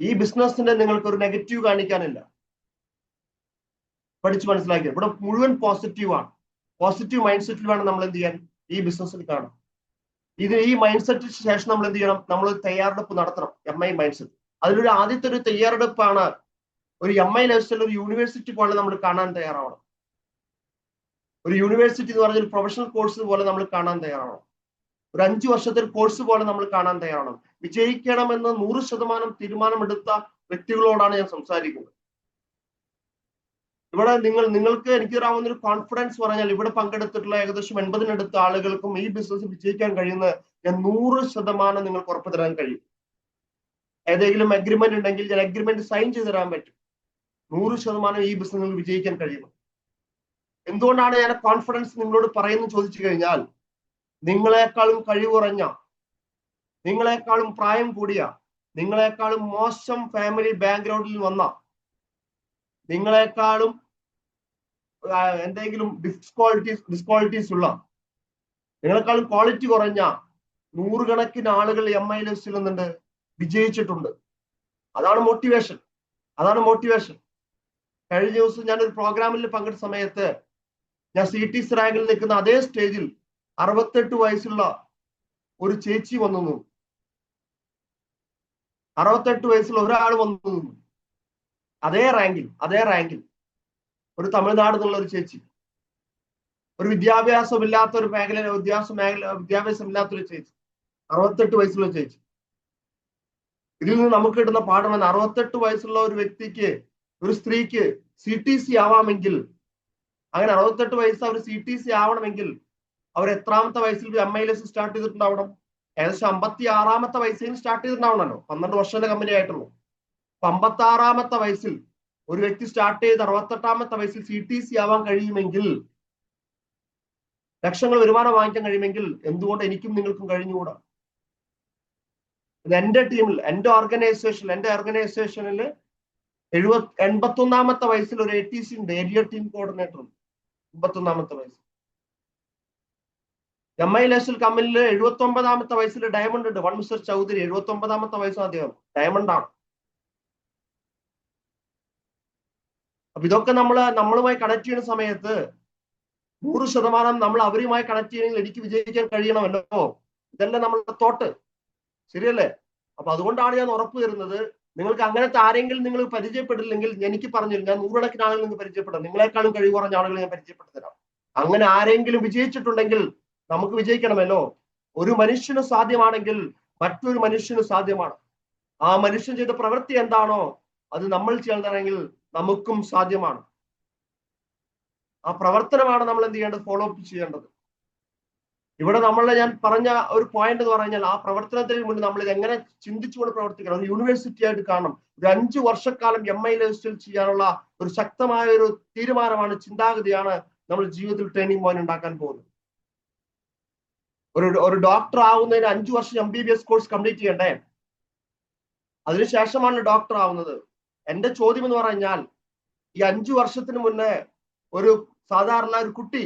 ഈ ബിസിനസ്സിന്റെ നിങ്ങൾക്ക് ഒരു നെഗറ്റീവ് കാണിക്കാനില്ല. പഠിച്ച് മനസ്സിലാക്കിയത് ഇവിടെ മുഴുവൻ പോസിറ്റീവാണ്. പോസിറ്റീവ് മൈൻഡ് സെറ്റിൽ വേണം നമ്മൾ എന്ത് ചെയ്യാൻ? ഈ ബിസിനസ്സിൽ കാണാം. ഈ മൈൻഡ് സെറ്റിന് ശേഷം നമ്മൾ എന്ത് ചെയ്യണം? നമ്മൾ തയ്യാറെടുപ്പ് നടത്തണം. MI mind set. അതിലൊരു ആദ്യത്തെ ഒരു തയ്യാറെടുപ്പാണ് ഒരു MI ലൈഫ് സ്റ്റൈൽ ഒരു യൂണിവേഴ്സിറ്റി പോലെ നമ്മൾ കാണാൻ തയ്യാറാവണം. ഒരു യൂണിവേഴ്സിറ്റി എന്ന് പറഞ്ഞാൽ പ്രൊഫഷണൽ കോഴ്സ് പോലെ നമ്മൾ കാണാൻ തയ്യാറാവണം. ഒരു 5 വർഷത്തെ കോഴ്സ് പോലെ നമ്മൾ കാണാൻ തയ്യാറാവണം. വിജയിക്കണമെന്ന് 100% തീരുമാനമെടുത്ത വ്യക്തികളോടാണ് ഞാൻ സംസാരിക്കുന്നത്. ഇവിടെ നിങ്ങൾക്ക് എനിക്ക് തരാവുന്ന ഒരു കോൺഫിഡൻസ് പറഞ്ഞാൽ, ഇവിടെ പങ്കെടുത്തിട്ടുള്ള ഏകദേശം 80-നടുത്ത ആളുകൾക്കും ഈ ബിസിനസ് വിജയിക്കാൻ കഴിയുന്ന ഞാൻ 100% നിങ്ങൾക്ക് ഉറപ്പ് തരാൻ കഴിയും. ഏതെങ്കിലും അഗ്രിമെന്റ് ഉണ്ടെങ്കിൽ ഞാൻ അഗ്രിമെന്റ് സൈൻ ചെയ്ത് തരാൻ പറ്റും. 100% ഈ ബിസിനസ്സിൽ വിജയിക്കാൻ കഴിയുന്നു. എന്തുകൊണ്ടാണ് ഞാൻ കോൺഫിഡൻസ് നിങ്ങളോട് പറയുന്നു ചോദിച്ചു കഴിഞ്ഞാൽ, നിങ്ങളെക്കാളും കഴിവുറഞ്ഞ, നിങ്ങളെക്കാളും പ്രായം കൂടിയ, നിങ്ങളെക്കാളും മോശം ഫാമിലി ബാക്ക്ഗ്രൗണ്ടിൽ വന്ന, നിങ്ങളെക്കാളും എന്തെങ്കിലും ഡിസ്ക്വാളിറ്റീസ് ഉള്ള, നിങ്ങളെക്കാളും ക്വാളിറ്റി കുറഞ്ഞ 100 കണക്കിന് ആളുകൾ MI ലൈഫിൽ നിന്നുണ്ട്, വിജയിച്ചിട്ടുണ്ട്. അതാണ് മോട്ടിവേഷൻ. കഴിഞ്ഞ ദിവസം ഞാനൊരു പ്രോഗ്രാമിൽ പങ്കെടുത്ത സമയത്ത് ഞാൻ CTC റാങ്കിൽ നിൽക്കുന്ന അതേ സ്റ്റേജിൽ 68 വയസ്സുള്ള ഒരു ചേച്ചി വന്നു. 68 വയസ്സിൽ ഒരാൾ വന്നു നിന്നു. അതേ റാങ്കിൽ ഒരു തമിഴ്നാട് എന്നുള്ള ഒരു ചേച്ചി, ഒരു വിദ്യാഭ്യാസമില്ലാത്ത ഒരു വിദ്യാഭ്യാസമില്ലാത്തൊരു ചേച്ചി, 68 വയസ്സുള്ള ചേച്ചി. ഇതിൽ നിന്ന് നമുക്ക് കിട്ടുന്ന പാഠമെന്ന് 68 വയസ്സുള്ള ഒരു വ്യക്തിക്ക്, ഒരു സ്ത്രീക്ക് CTC ആവാമെങ്കിൽ, അങ്ങനെ 68 വയസ്സ് അവർ CTC ആവണമെങ്കിൽ അവർ എത്രാമത്തെ വയസ്സിൽ MILS സ്റ്റാർട്ട് ചെയ്തിട്ടുണ്ടാവണം? ഏകദേശം 56-ാമത്തെ വയസ്സിൽ സ്റ്റാർട്ട് ചെയ്തിട്ടുണ്ടാവണല്ലോ. 12 വർഷത്തെ കമ്പനി ആയിട്ടുള്ളൂ. 56-ാമത്തെ വയസ്സിൽ ഒരു വ്യക്തി സ്റ്റാർട്ട് ചെയ്ത് 68-ാമത്തെ വയസ്സിൽ CTC ആവാൻ കഴിയുമെങ്കിൽ, ലക്ഷങ്ങൾ വരുമാനം വാങ്ങിക്കാൻ കഴിയുമെങ്കിൽ എന്തുകൊണ്ട് എനിക്കും നിങ്ങൾക്കും കഴിഞ്ഞുകൂടാ? എന്റെ ടീമിൽ, എന്റെ ഓർഗനൈസേഷനിൽ 81-ാമത്തെ വയസ്സിൽ ഒരു ATC ഉണ്ട്, ഏരിയ ടീം കോർഡിനേറ്റർ ഉണ്ട്. 81-ാമത്തെ വയസ്സിൽ MILS കമ്പനിയിൽ 79-ാമത്തെ വയസ്സിൽ ഡയമണ്ട് ഉണ്ട്, വൺ മിസ്റ്റർ ചൗധരി. 79-ാമത്തെ വയസ്സ് അദ്ദേഹം ഡയമണ്ട് ആണ്. അപ്പൊ ഇതൊക്കെ നമ്മളുമായി കണക്ട് ചെയ്യുന്ന സമയത്ത് 100% നമ്മൾ അവരുമായി കണക്ട് ചെയ്യണമെങ്കിൽ എനിക്ക് വിജയിക്കാൻ കഴിയണമല്ലോ. ഇതല്ല നമ്മളുടെ തോട്ട്, ശരിയല്ലേ? അപ്പൊ അതുകൊണ്ടാണ് ഞാൻ ഉറപ്പ് തരുന്നത്, നിങ്ങൾക്ക് അങ്ങനത്തെ ആരെങ്കിലും നിങ്ങൾ പരിചയപ്പെട്ടില്ലെങ്കിൽ എനിക്ക് പറഞ്ഞില്ല, ഞാൻ 100 ആളുകൾ നിങ്ങൾക്ക് പരിചയപ്പെടാം. നിങ്ങളെക്കാളും കഴിവ് കുറഞ്ഞ ആളുകൾ ഞാൻ പരിചയപ്പെട്ടു തരാം. അങ്ങനെ ആരെങ്കിലും വിജയിച്ചിട്ടുണ്ടെങ്കിൽ നമുക്ക് വിജയിക്കണമല്ലോ. ഒരു മനുഷ്യന് സാധ്യമാണെങ്കിൽ മറ്റൊരു മനുഷ്യന് സാധ്യമാണ്. ആ മനുഷ്യൻ ചെയ്ത പ്രവൃത്തി എന്താണോ അത് നമ്മൾ ചെയ്യണമെങ്കിൽ നമുക്കും സാധ്യമാണ്. ആ പ്രവർത്തനമാണ് നമ്മൾ എന്ത് ചെയ്യേണ്ടത്? ഫോളോ അപ്പ് ചെയ്യേണ്ടത്. ഇവിടെ ഞാൻ പറഞ്ഞ ഒരു പോയിന്റ് എന്ന് പറഞ്ഞാൽ, ആ പ്രവർത്തനത്തിന് മുന്നിൽ നമ്മൾ ഇത് എങ്ങനെ ചിന്തിച്ചുകൊണ്ട് പ്രവർത്തിക്കണം. ഒരു യൂണിവേഴ്സിറ്റി ആയിട്ട് കാണണം. ഒരു 5 വർഷക്കാലം MILS ചെയ്യാനുള്ള ഒരു ശക്തമായ ഒരു തീരുമാനമാണ്, ചിന്താഗതിയാണ് നമ്മൾ ജീവിതത്തിൽ ട്രെയിനിങ് പോയിന്റ് ഉണ്ടാക്കാൻ പോകുന്നത്. ഒരു ഡോക്ടർ ആവുന്നതിന് 5 വർഷം MBBS കോഴ്സ് കംപ്ലീറ്റ് ചെയ്യണ്ടേ? അതിനുശേഷമാണ് ഡോക്ടർ ആവുന്നത്. എന്റെ ചോദ്യം എന്ന് പറഞ്ഞാൽ, ഈ 5 വർഷത്തിന് മുന്നേ ഒരു സാധാരണ ഒരു കുട്ടി,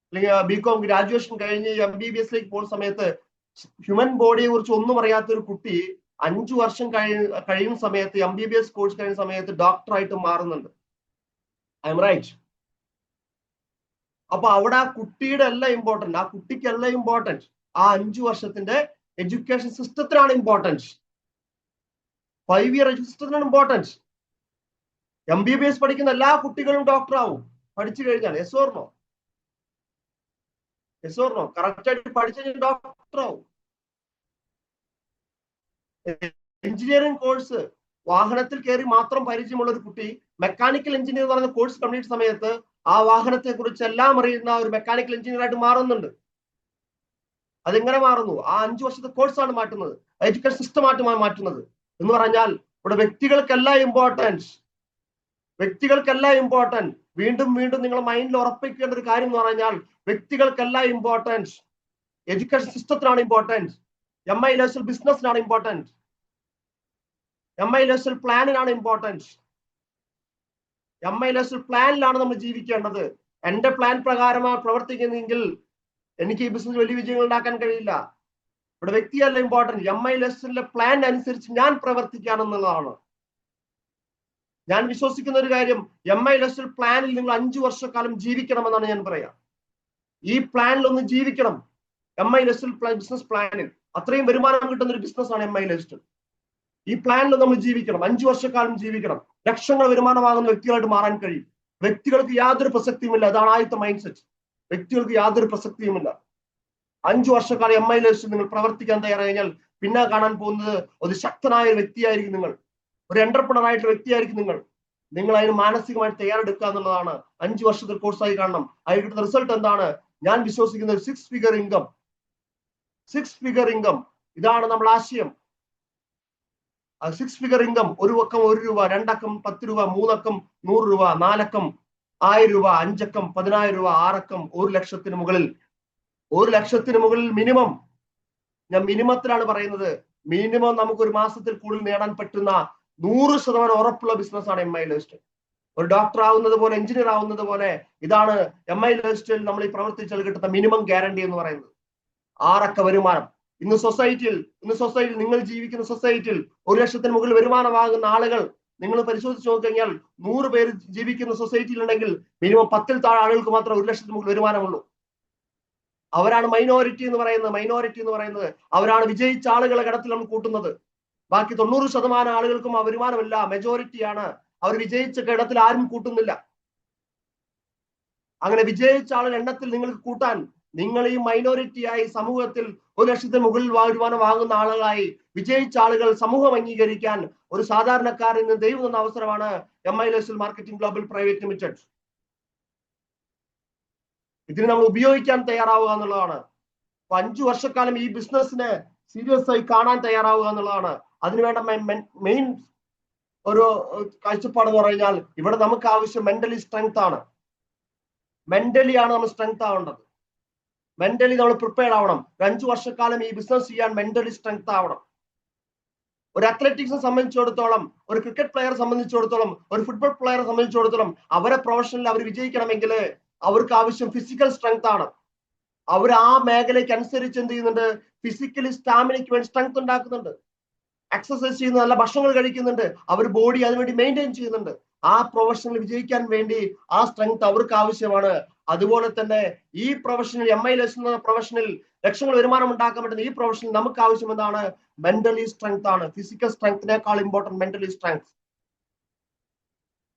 അല്ലെങ്കിൽ BCom ഗ്രാജുവേഷൻ കഴിഞ്ഞ് MBBS പോകുന്ന സമയത്ത് ഹ്യൂമൻ ബോഡിയെ കുറിച്ച് ഒന്നും അറിയാത്ത ഒരു കുട്ടി 5 വർഷം കഴിയുന്ന സമയത്ത്, MBBS കോഴ്സ് കഴിയുന്ന സമയത്ത് ഡോക്ടറായിട്ട് മാറുന്നുണ്ട്. I am right? അപ്പൊ അവിടെ ആ കുട്ടിയുടെ എല്ലാം ഇമ്പോർട്ടന്റ്, ആ കുട്ടിക്കല്ല ഇമ്പോർട്ടന്റ്, ആ 5 വർഷത്തിന്റെ എഡ്യൂക്കേഷൻ സിസ്റ്റത്തിനാണ് ഇമ്പോർട്ടൻസ്. 5 ഇയർ സിസ്റ്റത്തിനാണ് ഇമ്പോർട്ടൻസ്. MBBS പഠിക്കുന്ന എല്ലാ കുട്ടികളും ഡോക്ടർ ആവും പഠിച്ചു കഴിഞ്ഞാൽ. Yes or no? കറക്റ്റ് ആയിട്ട് പഠിച്ചു കഴിഞ്ഞാൽ ഡോക്ടർ ആവും. എഞ്ചിനീയറിംഗ് കോഴ്സ് വാഹനത്തിൽ കയറി മാത്രം പരിചയമുള്ള ഒരു കുട്ടി മെക്കാനിക്കൽ എഞ്ചിനീയർ എന്ന് പറയുന്ന കോഴ്സ് കംപ്ലീറ്റ് സമയത്ത് ആ വാഹനത്തെ കുറിച്ച് എല്ലാം അറിയുന്ന ഒരു മെക്കാനിക്കൽ എഞ്ചിനീയർ ആയിട്ട് മാറുന്നുണ്ട്. അതെങ്ങനെ മാറുന്നു? ആ 5 വർഷത്തെ കോഴ്സാണ് മാറ്റുന്നത്, എഡ്യൂക്കേഷൻ സിസ്റ്റമായിട്ട് മാറ്റുന്നത്. എന്ന് പറഞ്ഞാൽ ഇവിടെ വ്യക്തികൾക്കെല്ലാം ഇമ്പോർട്ടൻസ്. വീണ്ടും നിങ്ങൾ മൈൻഡിൽ ഉറപ്പിക്കേണ്ട ഒരു കാര്യം എന്ന് പറഞ്ഞാൽ, വ്യക്തികൾക്കെല്ലാം ഇമ്പോർട്ടൻസ്. എഡ്യൂക്കേഷൻ സിസ്റ്റത്തിനാണ് ഇമ്പോർട്ടൻസ്. MILS ബിസിനസ്സിനാണ് ഇമ്പോർട്ടൻസ്. MILS പ്ലാനിനാണ് ഇമ്പോർട്ടൻസ്. MILS പ്ലാനിലാണ് നമ്മൾ ജീവിക്കേണ്ടത്. എന്റെ പ്ലാൻ പ്രകാരമാണ് പ്രവർത്തിക്കുന്നെങ്കിൽ എനിക്ക് ഈ ബിസിനസ് വലിയ വിജയങ്ങൾ ഉണ്ടാക്കാൻ കഴിയില്ല. ഇവിടെ വ്യക്തിയല്ല ഇമ്പോർട്ടൻറ്റ്, MILS പ്ലാൻ അനുസരിച്ച് ഞാൻ പ്രവർത്തിക്കാനെന്നുള്ളതാണ്. ഞാൻ വിശ്വസിക്കുന്ന ഒരു കാര്യം, MILS പ്ലാനിൽ നിങ്ങൾ 5 വർഷക്കാലം ജീവിക്കണമെന്നാണ് ഞാൻ പറയാം. ഈ പ്ലാനിൽ ഒന്ന് ജീവിക്കണം. MILS ബിസിനസ് പ്ലാനിൽ അത്രയും വരുമാനം കിട്ടുന്ന ഒരു ബിസിനസ്സാണ് MILS. ഈ പ്ലാനിൽ നമ്മൾ ജീവിക്കണം, 5 വർഷക്കാലം ജീവിക്കണം. ലക്ഷങ്ങൾ വരുമാനമാകുന്ന വ്യക്തികളായിട്ട് മാറാൻ കഴിയും. വ്യക്തികൾക്ക് യാതൊരു പ്രസക്തിയുമില്ല. അതാണ് ആദ്യത്തെ മൈൻഡ് സെറ്റ്. വ്യക്തികൾക്ക് യാതൊരു പ്രസക്തിയുമില്ല. 5 വർഷക്കാലം MILS നിങ്ങൾ പ്രവർത്തിക്കാൻ തയ്യാറായി കഴിഞ്ഞാൽ പിന്നെ കാണാൻ പോകുന്നത് ഒരു ശക്തനായ ഒരു വ്യക്തിയായിരിക്കും നിങ്ങൾ. ഒരു എന്റർപ്രണർ ആയിട്ടുള്ള വ്യക്തിയായിരിക്കും നിങ്ങൾ അതിന് മാനസികമായിട്ട് തയ്യാറെടുക്കുക എന്നുള്ളതാണ് 5 വർഷത്തെ കോഴ്സായി കാണണം. അതിൽ കിട്ടുന്ന റിസൾട്ട് എന്താണ്? ഞാൻ വിശ്വസിക്കുന്ന ഒരു 6 ഫിഗർ ഇൻകം ഇതാണ് നമ്മുടെ ആശയം. 6 ഫിഗർ ഇൻകം, ഒരു അക്കം 1 രൂപ, 2 അക്കം 10 രൂപ, 3 അക്കം 100 രൂപ, 4 അക്കം 1000 രൂപ, 5 അക്കം 10,000 രൂപ, 6 അക്കം 1 ലക്ഷത്തിന് മുകളിൽ. 1 ലക്ഷത്തിന് മുകളിൽ മിനിമം. ഞാൻ മിനിമത്തിലാണ് പറയുന്നത്. മിനിമം നമുക്ക് ഒരു മാസത്തിൽ കൂടുതൽ നേടാൻ പറ്റുന്ന 100% ഉറപ്പുള്ള ബിസിനസ്സാണ് MILS. ഒരു ഡോക്ടർ ആവുന്നത് പോലെ, എഞ്ചിനീയർ ആവുന്നത് പോലെ, ഇതാണ് MILS നമ്മൾ ഈ പ്രവർത്തിച്ചാൽ കിട്ടുന്ന മിനിമം ഗ്യാരണ്ടി എന്ന് പറയുന്നത്. 6 അക്ക വരുമാനം. ഇന്ന് സൊസൈറ്റിയിൽ നിങ്ങൾ ജീവിക്കുന്ന സൊസൈറ്റിയിൽ 1 ലക്ഷത്തിന് മുകളിൽ വരുമാനമാകുന്ന ആളുകൾ നിങ്ങൾ പരിശോധിച്ച് നോക്കിക്കഴിഞ്ഞാൽ 100 പേര് ജീവിക്കുന്ന സൊസൈറ്റിയിൽ ഉണ്ടെങ്കിൽ മിനിമം 10-ൽ താഴെ ആളുകൾക്ക് മാത്രമേ 1 ലക്ഷത്തിന് മുകളിൽ വരുമാനമുള്ളൂ. അവരാണ് മൈനോറിറ്റി എന്ന് പറയുന്നത്. അവരാണ് വിജയിച്ച ആളുകളെ ഗണത്തിൽ നമ്മൾ കൂട്ടുന്നത്. ബാക്കി 90% ആളുകൾക്കും ആ വരുമാനമില്ല, മെജോറിറ്റിയാണ്. അവർ വിജയിച്ച ഗണത്തിൽ ആരും കൂട്ടുന്നില്ല. അങ്ങനെ വിജയിച്ച ആളുകൾ എണ്ണത്തിൽ നിങ്ങൾക്ക് കൂട്ടാൻ, നിങ്ങൾ ഈ മൈനോറിറ്റിയായി സമൂഹത്തിൽ 1,00,000 മുകളിൽ വരുമാനം വാങ്ങുന്ന ആളുകളായി വിജയിച്ച ആളുകൾ സമൂഹം അംഗീകരിക്കാൻ ഒരു സാധാരണക്കാരൻ ഇന്ന് ദൈവം തന്ന അവസരമാണ് MILSL marketing global private limited. ഇതിന് നമ്മൾ ഉപയോഗിക്കാൻ തയ്യാറാവുക എന്നുള്ളതാണ്. 5 വർഷക്കാലം ഈ ബിസിനസ്സിനെ സീരിയസ് ആയി കാണാൻ തയ്യാറാവുക എന്നുള്ളതാണ്. അതിനുവേണ്ട മെയിൻ ഒരു കാഴ്ചപ്പാടെന്ന് പറഞ്ഞാൽ, ഇവിടെ നമുക്ക് ആവശ്യം മെന്റലി സ്ട്രെങ്ത് ആണ്. മെന്റലി ആണ് നമ്മൾ സ്ട്രെങ്ത് ആവേണ്ടത്. മെന്റലി നമ്മൾ പ്രിപ്പയർഡ് ആവണം. 5 വർഷക്കാലം ഈ ബിസിനസ് ചെയ്യാൻ മെന്റലി സ്ട്രെങ്ത് ആവണം. ഒരു അത്ലറ്റിക്സിനെ സംബന്ധിച്ചിടത്തോളം, ഒരു ക്രിക്കറ്റ് പ്ലെയറെ സംബന്ധിച്ചിടത്തോളം, ഒരു ഫുട്ബോൾ പ്ലെയറെ സംബന്ധിച്ചിടത്തോളം, അവരെ പ്രൊഫഷനിൽ അവർ വിജയിക്കണമെങ്കിൽ അവർക്ക് ആവശ്യം ഫിസിക്കൽ സ്ട്രെങ്ത് ആണ്. അവർ ആ മേഖലയ്ക്ക് അനുസരിച്ച് എന്ത് ചെയ്യുന്നുണ്ട്? ഫിസിക്കലി സ്റ്റാമിനയ്ക്ക് വേണ്ടി സ്ട്രെങ്ത് ഉണ്ടാക്കുന്നുണ്ട്. എക്സസൈസ് ചെയ്യുന്ന, നല്ല ഭക്ഷണങ്ങൾ കഴിക്കുന്നുണ്ട്. അവർ ബോഡി അതിനുവേണ്ടി മെയിൻറ്റെയിൻ ചെയ്യുന്നുണ്ട്. ആ പ്രൊഫഷനിൽ വിജയിക്കാൻ വേണ്ടി ആ സ്ട്രെങ്ത് അവർക്ക് ആവശ്യമാണ്. അതുപോലെ തന്നെ ഈ പ്രൊഫഷനിൽ, MILSL എന്ന പ്രൊഫഷനിൽ ലക്ഷങ്ങൾ വരുമാനം ഉണ്ടാക്കാൻ പറ്റുന്ന ഈ പ്രൊഫഷനിൽ നമുക്ക് ആവശ്യം എന്താണ്? മെന്റലി സ്ട്രെങ്ത് ആണ്. ഫിസിക്കൽ സ്ട്രെങ്ത്തിനേക്കാൾ ഇമ്പോർട്ടന്റ് മെന്റലി സ്ട്രെങ്ത്.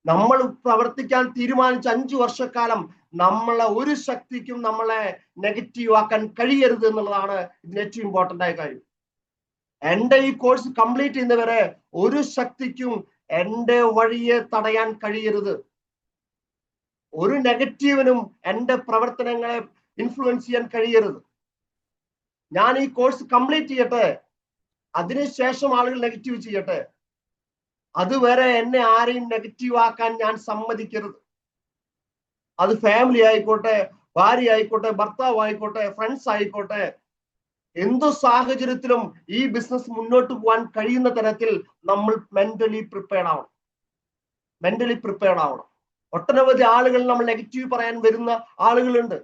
നമ്മൾ പ്രവർത്തിക്കാൻ തീരുമാനിച്ച 5 വർഷക്കാലം നമ്മളെ ഒരു ശക്തിക്കും നമ്മളെ നെഗറ്റീവ് ആക്കാൻ കഴിയരുത് എന്നുള്ളതാണ് ഇതിന് ഏറ്റവും ഇമ്പോർട്ടന്റ് ആയ കാര്യം. എന്റെ ഈ കോഴ്സ് കംപ്ലീറ്റ് ചെയ്യുന്നവരെ ഒരു ശക്തിക്കും എന്റെ വഴിയെ തടയാൻ കഴിയരുത്. ഒരു നെഗറ്റീവിനും എന്റെ പ്രവർത്തനങ്ങളെ ഇൻഫ്ലുവൻസ് ചെയ്യാൻ കഴിയരുത്. ഞാൻ ഈ കോഴ്സ് കംപ്ലീറ്റ് ചെയ്യട്ടെ, അതിനുശേഷം ആളുകൾ നെഗറ്റീവ് ചെയ്യട്ടെ. അതുവരെ എന്നെ ആരെയും നെഗറ്റീവ് ആക്കാൻ ഞാൻ സമ്മതിക്കരുത്. അത് ഫാമിലി ആയിക്കോട്ടെ, ഭാര്യ ആയിക്കോട്ടെ, ഭർത്താവ് ആയിക്കോട്ടെ, ഫ്രണ്ട്സ് ആയിക്കോട്ടെ, എന്തു സാഹചര്യത്തിലും ഈ ബിസിനസ് മുന്നോട്ട് പോകാൻ കഴിയുന്ന തരത്തിൽ നമ്മൾ മെന്റലി പ്രിപ്പയർഡ് ആവണം. മെന്റലി പ്രിപ്പയർഡ് ആവണം. ഒട്ടനവധി ആളുകൾ നമ്മൾ നെഗറ്റീവ് പറയാൻ വരുന്ന ആളുകളുണ്ട്.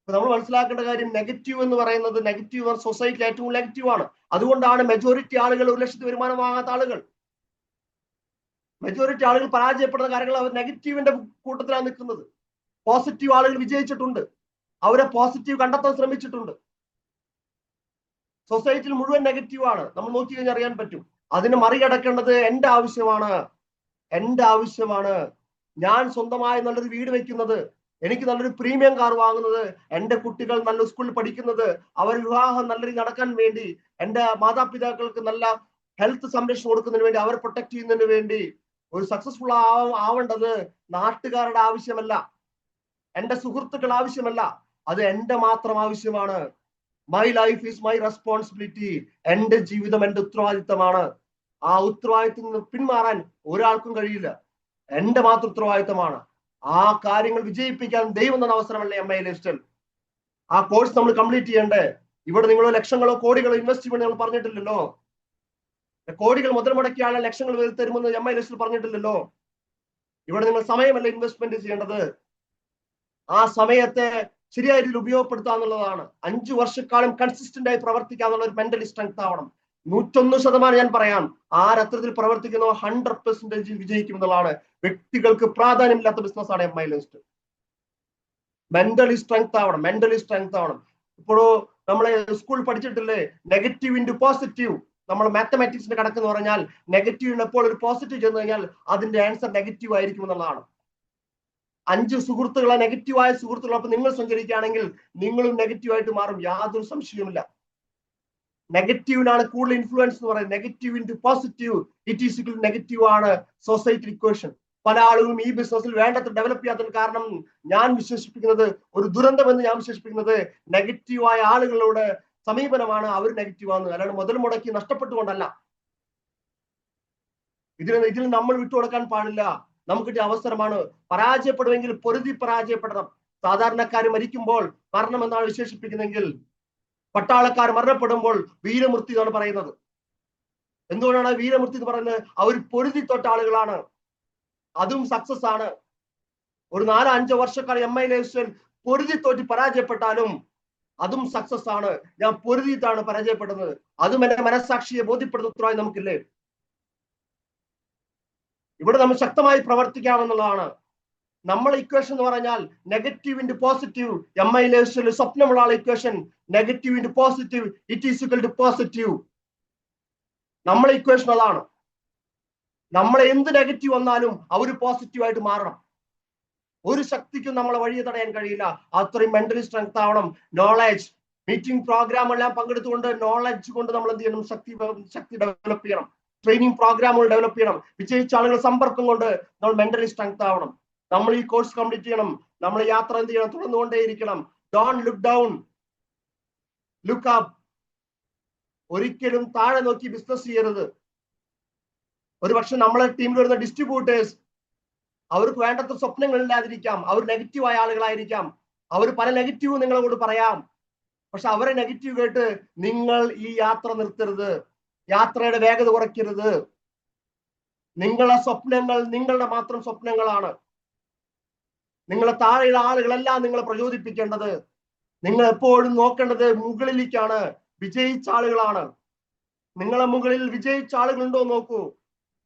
നമ്മൾ മനസ്സിലാക്കേണ്ട കാര്യം, നെഗറ്റീവ് എന്ന് പറയുന്നത്, നെഗറ്റീവ് സൊസൈറ്റിയിൽ ഏറ്റവും നെഗറ്റീവ് ആണ്. അതുകൊണ്ടാണ് മെജോറിറ്റി ആളുകൾ 1,00,000 വരുമാനം വാങ്ങാത്ത ആളുകൾ. മെജോറിറ്റി ആളുകൾ പരാജയപ്പെടുന്ന കാര്യങ്ങൾ അവർ നെഗറ്റീവിന്റെ കൂട്ടത്തിലാണ് നിൽക്കുന്നത്. പോസിറ്റീവ് ആളുകൾ വിജയിച്ചിട്ടുണ്ട്. അവരെ പോസിറ്റീവ് കണ്ടെത്താൻ ശ്രമിച്ചിട്ടുണ്ട്. സൊസൈറ്റിയിൽ മുഴുവൻ നെഗറ്റീവ് ആണ്. നമ്മൾ നോക്കി കഴിഞ്ഞാൽ അറിയാൻ പറ്റും. അതിനെ മറികടക്കേണ്ടത് എന്റെ ആവശ്യമാണ്. ഞാൻ സ്വന്തമായി നല്ലൊരു വീട് വെക്കുന്നത്, എനിക്ക് നല്ലൊരു പ്രീമിയം കാർ വാങ്ങുന്നത്, എന്റെ കുട്ടികൾ നല്ല സ്കൂളിൽ പഠിക്കുന്നത്, അവർ വിവാഹം നല്ല രീതിയിൽ നടക്കാൻ വേണ്ടി, എന്റെ മാതാപിതാക്കൾക്ക് നല്ല ഹെൽത്ത് സംരക്ഷണം കൊടുക്കുന്നതിന് വേണ്ടി, അവരെ പ്രൊട്ടക്ട് ചെയ്യുന്നതിന് വേണ്ടി ഒരു സക്സസ്ഫുൾ ആവേണ്ടത് നാട്ടുകാരുടെ ആവശ്യമല്ല, എന്റെ സുഹൃത്തുക്കൾ ആവശ്യമല്ല, അത് എന്റെ മാത്രം ആവശ്യമാണ്. My life is my responsibility. എന്റെ ജീവിതം എന്റെ ഉത്തരവാദിത്തമാണ്. ആ ഉത്തരവാദിത്തത്തിൽ നിന്ന് പിന്മാറാൻ ഒരാൾക്കും കഴിയില്ല. എന്റെ മാത്രം ഉത്തരവാദിത്തമാണ്. ആ കാര്യങ്ങൾ വിജയിപ്പിക്കാൻ ദൈവം തന്ന അവസരമല്ലേ MILSL. ആ കോഴ്സ് നമ്മൾ കംപ്ലീറ്റ് ചെയ്യണ്ടേ? ഇവിടെ നിങ്ങൾ ലക്ഷങ്ങളോ കോടികളോ ഇൻവെസ്റ്റ് ചെയ്യുമെന്ന് നമ്മൾ പറഞ്ഞിട്ടില്ലല്ലോ. കോടികൾ മുതൽ മുടക്കിയാണ് ലക്ഷങ്ങൾ തരുമെന്ന് MILSL പറഞ്ഞിട്ടില്ലല്ലോ. ഇവിടെ നിങ്ങൾ സമയമല്ല ഇൻവെസ്റ്റ്മെന്റ് ചെയ്യേണ്ടത്. ആ സമയത്തെ ശരിയായ രീതിയിൽ ഉപയോഗപ്പെടുത്തുക എന്നുള്ളതാണ്. 5 വർഷക്കാലം കൺസിസ്റ്റന്റ് ആയി പ്രവർത്തിക്കുക എന്നുള്ള ഒരു മെന്റലി സ്ട്രെങ്ത് ആവണം. 101% ഞാൻ പറയാം, ആരത്രത്തിൽ പ്രവർത്തിക്കുന്നോ 100% വിജയിക്കും എന്നുള്ളതാണ്. വ്യക്തികൾക്ക് പ്രാധാന്യമില്ലാത്ത ബിസിനസ്സാണ് MILSL. മെന്റലി സ്ട്രെങ്ത് ആവണം. ഇപ്പോഴോ നമ്മളെ സ്കൂൾ പഠിച്ചിട്ടില്ലേ, നെഗറ്റീവ് ഇൻറ്റു പോസിറ്റീവ്. നമ്മൾ മാത്തമാറ്റിക്സിന്റെ കണക്കെന്ന് പറഞ്ഞാൽ, നെഗറ്റീവിന് എപ്പോൾ ഒരു പോസിറ്റീവ് ചെന്ന് കഴിഞ്ഞാൽ അതിന്റെ ആൻസർ നെഗറ്റീവ് ആയിരിക്കും എന്നുള്ളതാണ്. 5 സുഹൃത്തുക്കളെ നെഗറ്റീവായ സുഹൃത്തുക്കളൊപ്പം നിങ്ങൾ സഞ്ചരിക്കുകയാണെങ്കിൽ നിങ്ങളും നെഗറ്റീവായിട്ട് മാറും, യാതൊരു സംശയവുമില്ല. നെഗറ്റീവിനാണ് കൂടുതൽ ഇൻഫ്ലുവൻസ് എന്ന് പറയുന്നത്. Negative into positive it is equal negative ആണ് സൊസൈറ്റി ഇക്വേഷൻ. പല ആളുകളും ഈ ബിസിനസ്സിൽ വേണ്ടത്ര ഡെവലപ്പ് ചെയ്യാത്തതിന് കാരണം ഞാൻ വിശേഷിപ്പിക്കുന്നത്, ഒരു ദുരന്തമെന്ന് ഞാൻ വിശേഷിപ്പിക്കുന്നത്, നെഗറ്റീവായ ആളുകളുടെ സമീപനമാണ്. അവർ നെഗറ്റീവാണ്, അല്ലാണ്ട് മുതൽ മുടക്കി നഷ്ടപ്പെട്ടുകൊണ്ടല്ല. ഇതിൽ നമ്മൾ വിട്ടുകൊടുക്കാൻ പാടില്ല. നമുക്ക് കിട്ടിയ അവസരമാണ്. പരാജയപ്പെടുമെങ്കിൽ പൊരുതി പരാജയപ്പെടണം. സാധാരണക്കാർ മരിക്കുമ്പോൾ മരണം എന്നാണ് വിശേഷിപ്പിക്കുന്നതെങ്കിൽ, പട്ടാളക്കാർ മരണപ്പെടുമ്പോൾ വീരമൃത്യു എന്നാണ് പറയുന്നത്. എന്തുകൊണ്ടാണ് വീരമൃത്യു എന്ന് പറയുന്നത്? അവർ പൊരുതി തൊട്ട ആളുകളാണ്. അതും സക്സസ് ആണ്. ഒരു 4-5 വർഷക്കാലം MILSL പൊരുതി തോറ്റി പരാജയപ്പെട്ടാലും അതും സക്സസ് ആണ്. ഞാൻ പൊരുതിയിട്ടാണ് പരാജയപ്പെടുന്നത്. അതും എന്റെ മനസ്സാക്ഷിയെ ബോധ്യപ്പെടുന്ന ഉത്തരവാദിത്വം നമുക്കില്ലേ? ഇവിടെ നമ്മൾ ശക്തമായി പ്രവർത്തിക്കാമെന്നുള്ളതാണ്. നമ്മളെ ഇക്വേഷൻ എന്ന് പറഞ്ഞാൽ നെഗറ്റീവ് ഇൻറ്റു പോസിറ്റീവ്. MILSL സ്വപ്നമുള്ള equation negative into positive it is equal to positive. നമ്മളെ ഇക്വേഷൻ അതാണ്. നമ്മളെ എന്ത് നെഗറ്റീവ് വന്നാലും അവർ പോസിറ്റീവായിട്ട് മാറണം. ഒരു ശക്തിക്കും നമ്മളെ വഴിയെ തടയാൻ കഴിയില്ല. അത്രയും മെന്റലി സ്ട്രെങ്ത് ആവണം. നോളജ്, മീറ്റിംഗ് പ്രോഗ്രാം എല്ലാം പങ്കെടുത്തുകൊണ്ട് നോളജ് കൊണ്ട് നമ്മൾ എന്ത് ചെയ്യണം? ശക്തി ഡെവലപ്പ് ചെയ്യണം. ട്രെയിനിങ് പ്രോഗ്രാമുകൾ ഡെവലപ്പ് ചെയ്യണം. വിജയിച്ച ആളുകൾ സമ്പർക്കം കൊണ്ട് നമ്മൾ മെന്റലി സ്ട്രെങ്ത് ആവണം. നമ്മൾ ഈ കോഴ്സ് കംപ്ലീറ്റ് ചെയ്യണം. നമ്മൾ യാത്ര എന്ത് ചെയ്യണം? തുടർന്നുകൊണ്ടേയിരിക്കണം. Don't look down, look up. ഒരിക്കലും താഴെ നോക്കി ബിസിനസ് ചെയ്യരുത്. ഒരുപക്ഷെ നമ്മളെ ടീമിൽ വരുന്ന ഡിസ്ട്രിബ്യൂട്ടേഴ്സ് അവർക്ക് വേണ്ടത്ര സ്വപ്നങ്ങൾ ഇല്ലാതിരിക്കാം. അവർ നെഗറ്റീവായ ആളുകളായിരിക്കാം. അവർ പല നെഗറ്റീവ് നിങ്ങളോട് പറയാം. പക്ഷെ അവരെ നെഗറ്റീവ് കേട്ട് നിങ്ങൾ ഈ യാത്ര നിർത്തരുത്. യാത്രയുടെ വേഗത കുറയ്ക്കരുത്. നിങ്ങളുടെ സ്വപ്നങ്ങൾ നിങ്ങളുടെ മാത്രം സ്വപ്നങ്ങളാണ്. നിങ്ങളെ താഴെയുള്ള ആളുകളെല്ലാം നിങ്ങളെ പ്രചോദിപ്പിക്കേണ്ടത്. നിങ്ങൾ എപ്പോഴും നോക്കേണ്ടത് മുകളിലേക്കാണ്. വിജയിച്ച ആളുകളാണ്. നിങ്ങളെ മുകളിൽ വിജയിച്ച ആളുകളുണ്ടോ നോക്കൂ.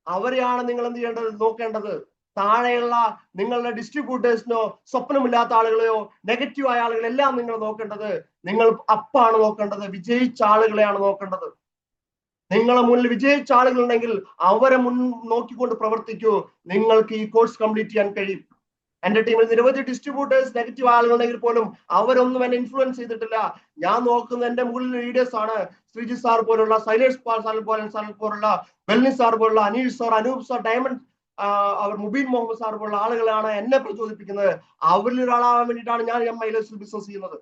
അവരെയാണ് നിങ്ങൾ എന്ത് ചെയ്യേണ്ടത്? നോക്കേണ്ടത്. താഴെയുള്ള നിങ്ങളുടെ ഡിസ്ട്രിബ്യൂട്ടേഴ്സിനോ സ്വപ്നമില്ലാത്ത ആളുകളെയോ നെഗറ്റീവായ ആളുകളെല്ലാം നിങ്ങൾ നോക്കേണ്ടത് നിങ്ങൾ അപ്പാണ് നോക്കേണ്ടത്. വിജയിച്ച ആളുകളെയാണ് നോക്കേണ്ടത്. നിങ്ങളെ മുന്നിൽ വിജയിച്ച ആളുകളുണ്ടെങ്കിൽ അവരെ നോക്കിക്കൊണ്ട് പ്രവർത്തിക്കൂ. നിങ്ങൾക്ക് ഈ കോഴ്സ് കംപ്ലീറ്റ് ചെയ്യാൻ കഴിയും. എന്റെ ടീമിൽ നിരവധി ഡിസ്ട്രിബ്യൂട്ടേഴ്സ് നെഗറ്റീവ് ആളുകളുണ്ടെങ്കിൽ പോലും അവരൊന്നും എന്നെ ഇൻഫ്ലുവൻസ് ചെയ്തിട്ടില്ല. ഞാൻ നോക്കുന്നത് എന്റെ മുകളിൽ ലീഡേഴ്സ് ആണ്. ശ്രീജി സാർ പോലുള്ള, സൈലേഷ് സാർ പോലുള്ള, വെൽനി സാർ പോലുള്ള, Aneesh sir, Anoop sir, diamond അവർ മുബീൻ മുഹമ്മദ് സാർ പോലുള്ള ആളുകളാണ് എന്നെ പ്രചോദിപ്പിക്കുന്നത്. അവരിൽ ഒരാളാവാൻ വേണ്ടിയിട്ടാണ് ഞാൻ MILS ബിസിനസ് ചെയ്യുന്നത്.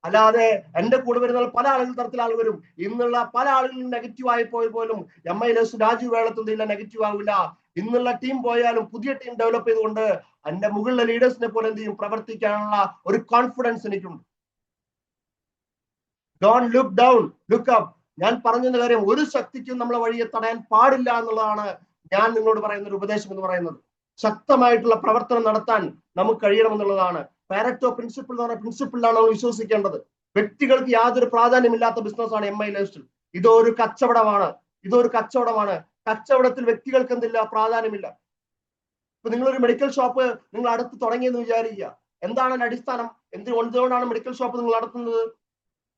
അല്ലാതെ എന്റെ കൂടെ വരുന്ന പല ആളുകൾ തരത്തിൽ ആൾ വരും. ഇന്നുള്ള പല ആളുകളും നെഗറ്റീവ് ആയി പോലും MILS രാജീവ് വേളത്തുന്നില്ല, നെഗറ്റീവ് ആവില്ല. ഇന്നുള്ള ടീം പോയാലും പുതിയ ടീം ഡെവലപ്പ് ചെയ്തുകൊണ്ട് എന്റെ മുകളിലെ ലീഡേഴ്സിനെ പോലെ എന്ത് ചെയ്യും? പ്രവർത്തിക്കാനുള്ള ഒരു കോൺഫിഡൻസ് എനിക്കുണ്ട്. Don't look down, look up. ഞാൻ പറഞ്ഞ കാര്യം ഒരു ശക്തിക്കും നമ്മളെ വഴിയെ തടയാൻ പാടില്ല എന്നുള്ളതാണ് ഞാൻ നിങ്ങളോട് പറയുന്ന ഒരു ഉപദേശം എന്ന് പറയുന്നത്. ശക്തമായിട്ടുള്ള പ്രവർത്തനം നടത്താൻ നമുക്ക് കഴിയണമെന്നുള്ളതാണ്. പാരറ്റോ പ്രിൻസിപ്പിൾ എന്ന് പറഞ്ഞ പ്രിൻസിപ്പിളിലാണ് നമ്മൾ വിശ്വസിക്കേണ്ടത്. വ്യക്തികൾക്ക് യാതൊരു പ്രാധാന്യമില്ലാത്ത ബിസിനസ്സാണ് MILS. ഇതൊരു കച്ചവടമാണ്. കച്ചവടത്തിൽ വ്യക്തികൾക്ക് എന്തില്ല? പ്രാധാന്യമില്ല. ഇപ്പൊ നിങ്ങളൊരു മെഡിക്കൽ ഷോപ്പ് നിങ്ങൾ അടുത്ത് തുടങ്ങിയെന്ന് വിചാരിക്കുക. എന്താണ് അതിന്റെ അടിസ്ഥാനം? എന്തുകൊണ്ടാണ് മെഡിക്കൽ ഷോപ്പ് നിങ്ങൾ നടത്തുന്നത്?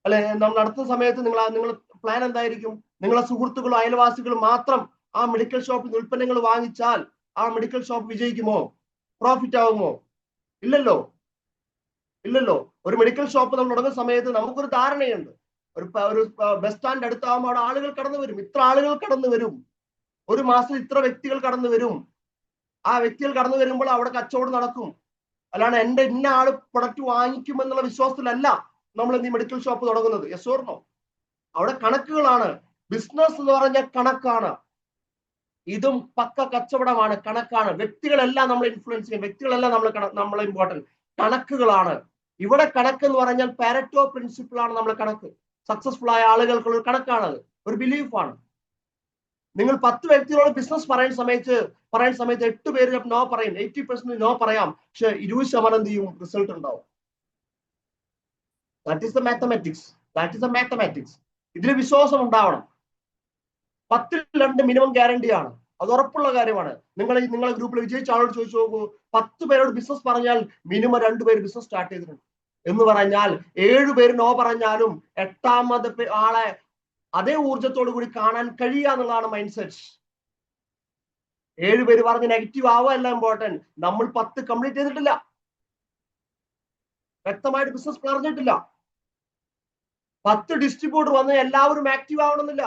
അല്ലെ, നമ്മൾ നടത്തുന്ന സമയത്ത് നിങ്ങൾ പ്ലാൻ എന്തായിരിക്കും? നിങ്ങളെ സുഹൃത്തുക്കളും അയൽവാസികളും മാത്രം ആ മെഡിക്കൽ ഷോപ്പിൽ നിന്ന് ഉൽപ്പന്നങ്ങൾ വാങ്ങിച്ചാൽ ആ മെഡിക്കൽ ഷോപ്പ് വിജയിക്കുമോ? പ്രോഫിറ്റ് ആവുമോ? ഇല്ലല്ലോ. ഒരു മെഡിക്കൽ ഷോപ്പ് നമ്മൾ തുടങ്ങുന്ന സമയത്ത് നമുക്കൊരു ധാരണയുണ്ട്. ഒരു ബസ് സ്റ്റാൻഡ് അടുത്താവുമ്പോൾ അവിടെ ആളുകൾ കടന്നു വരും. ഇത്ര ആളുകൾ കടന്നു വരും. ഒരു മാസം ഇത്ര വ്യക്തികൾ കടന്നു വരും. ആ വ്യക്തികൾ കടന്നു വരുമ്പോൾ അവിടെ കച്ചവടം നടക്കും. അല്ലാണ്ട് എന്റെ ഇന്ന ആള് പ്രൊഡക്റ്റ് വാങ്ങിക്കുമെന്നുള്ള വിശ്വാസത്തിലല്ല നമ്മൾ ഈ മെഡിക്കൽ ഷോപ്പ് തുടങ്ങുന്നത്. Yes or no? അവിടെ കണക്കുകളാണ്. ബിസിനസ് എന്ന് പറഞ്ഞാൽ കണക്കാണ്. ഇതും പക്ക കച്ചവടമാണ്, കണക്കാണ്. വ്യക്തികളെല്ലാം നമ്മൾ ഇൻഫ്ലുവൻസ് ചെയ്യും. വ്യക്തികളെല്ലാം നമ്മളെ ഇമ്പോർട്ടൻറ്റ്. കണക്കുകളാണ് ഇവിടെ. കണക്ക് എന്ന് പറഞ്ഞാൽ പാരറ്റോ പ്രിൻസിപ്പിൾ ആണ് നമ്മുടെ കണക്ക്. സക്സസ്ഫുൾ ആയ ആളുകൾക്കുള്ള ഒരു കണക്കാണത്, ഒരു ബിലീഫാണ്. നിങ്ങൾ 10 വ്യക്തികളോട് ബിസിനസ് പറയുന്ന സമയത്ത് 8 പേര് നോ പറയും, 80% നോ പറയാം. പക്ഷെ 20% എന്ത് ചെയ്യും? റിസൾട്ട് ഉണ്ടാവും. That is the mathematics. ഇതിന് വിശ്വാസം ഉണ്ടാവണം. 10ൽ 2 മിനിമം ഗ്യാരണ്ടി ആണ്. അത് ഉറപ്പുള്ള കാര്യമാണ്. നിങ്ങളെ ഗ്രൂപ്പിൽ വിജയിച്ച ആളോട് ചോദിച്ചു നോക്കൂ. 10 പേരോട് ബിസിനസ് പറഞ്ഞാൽ മിനിമം 2 പേര് ബിസിനസ് സ്റ്റാർട്ട് ചെയ്തിട്ടുണ്ട്. എന്ന് പറഞ്ഞാൽ 7 പേര് നോ പറഞ്ഞാലും 8ാമത് ആളെ അതേ ഊർജത്തോടു കൂടി കാണാൻ കഴിയുക എന്നുള്ളതാണ് മൈൻഡ് സെറ്റ്. 7 പേര് പറഞ്ഞ് നെഗറ്റീവ് ആവുക ഇമ്പോർട്ടന്റ്. നമ്മൾ 10 കംപ്ലീറ്റ് ചെയ്തിട്ടില്ല, വ്യക്തമായിട്ട് ബിസിനസ് പറഞ്ഞിട്ടില്ല. 10 ഡിസ്ട്രിബ്യൂട്ടർ വന്ന് എല്ലാവരും ആക്റ്റീവ് ആവണമെന്നില്ല.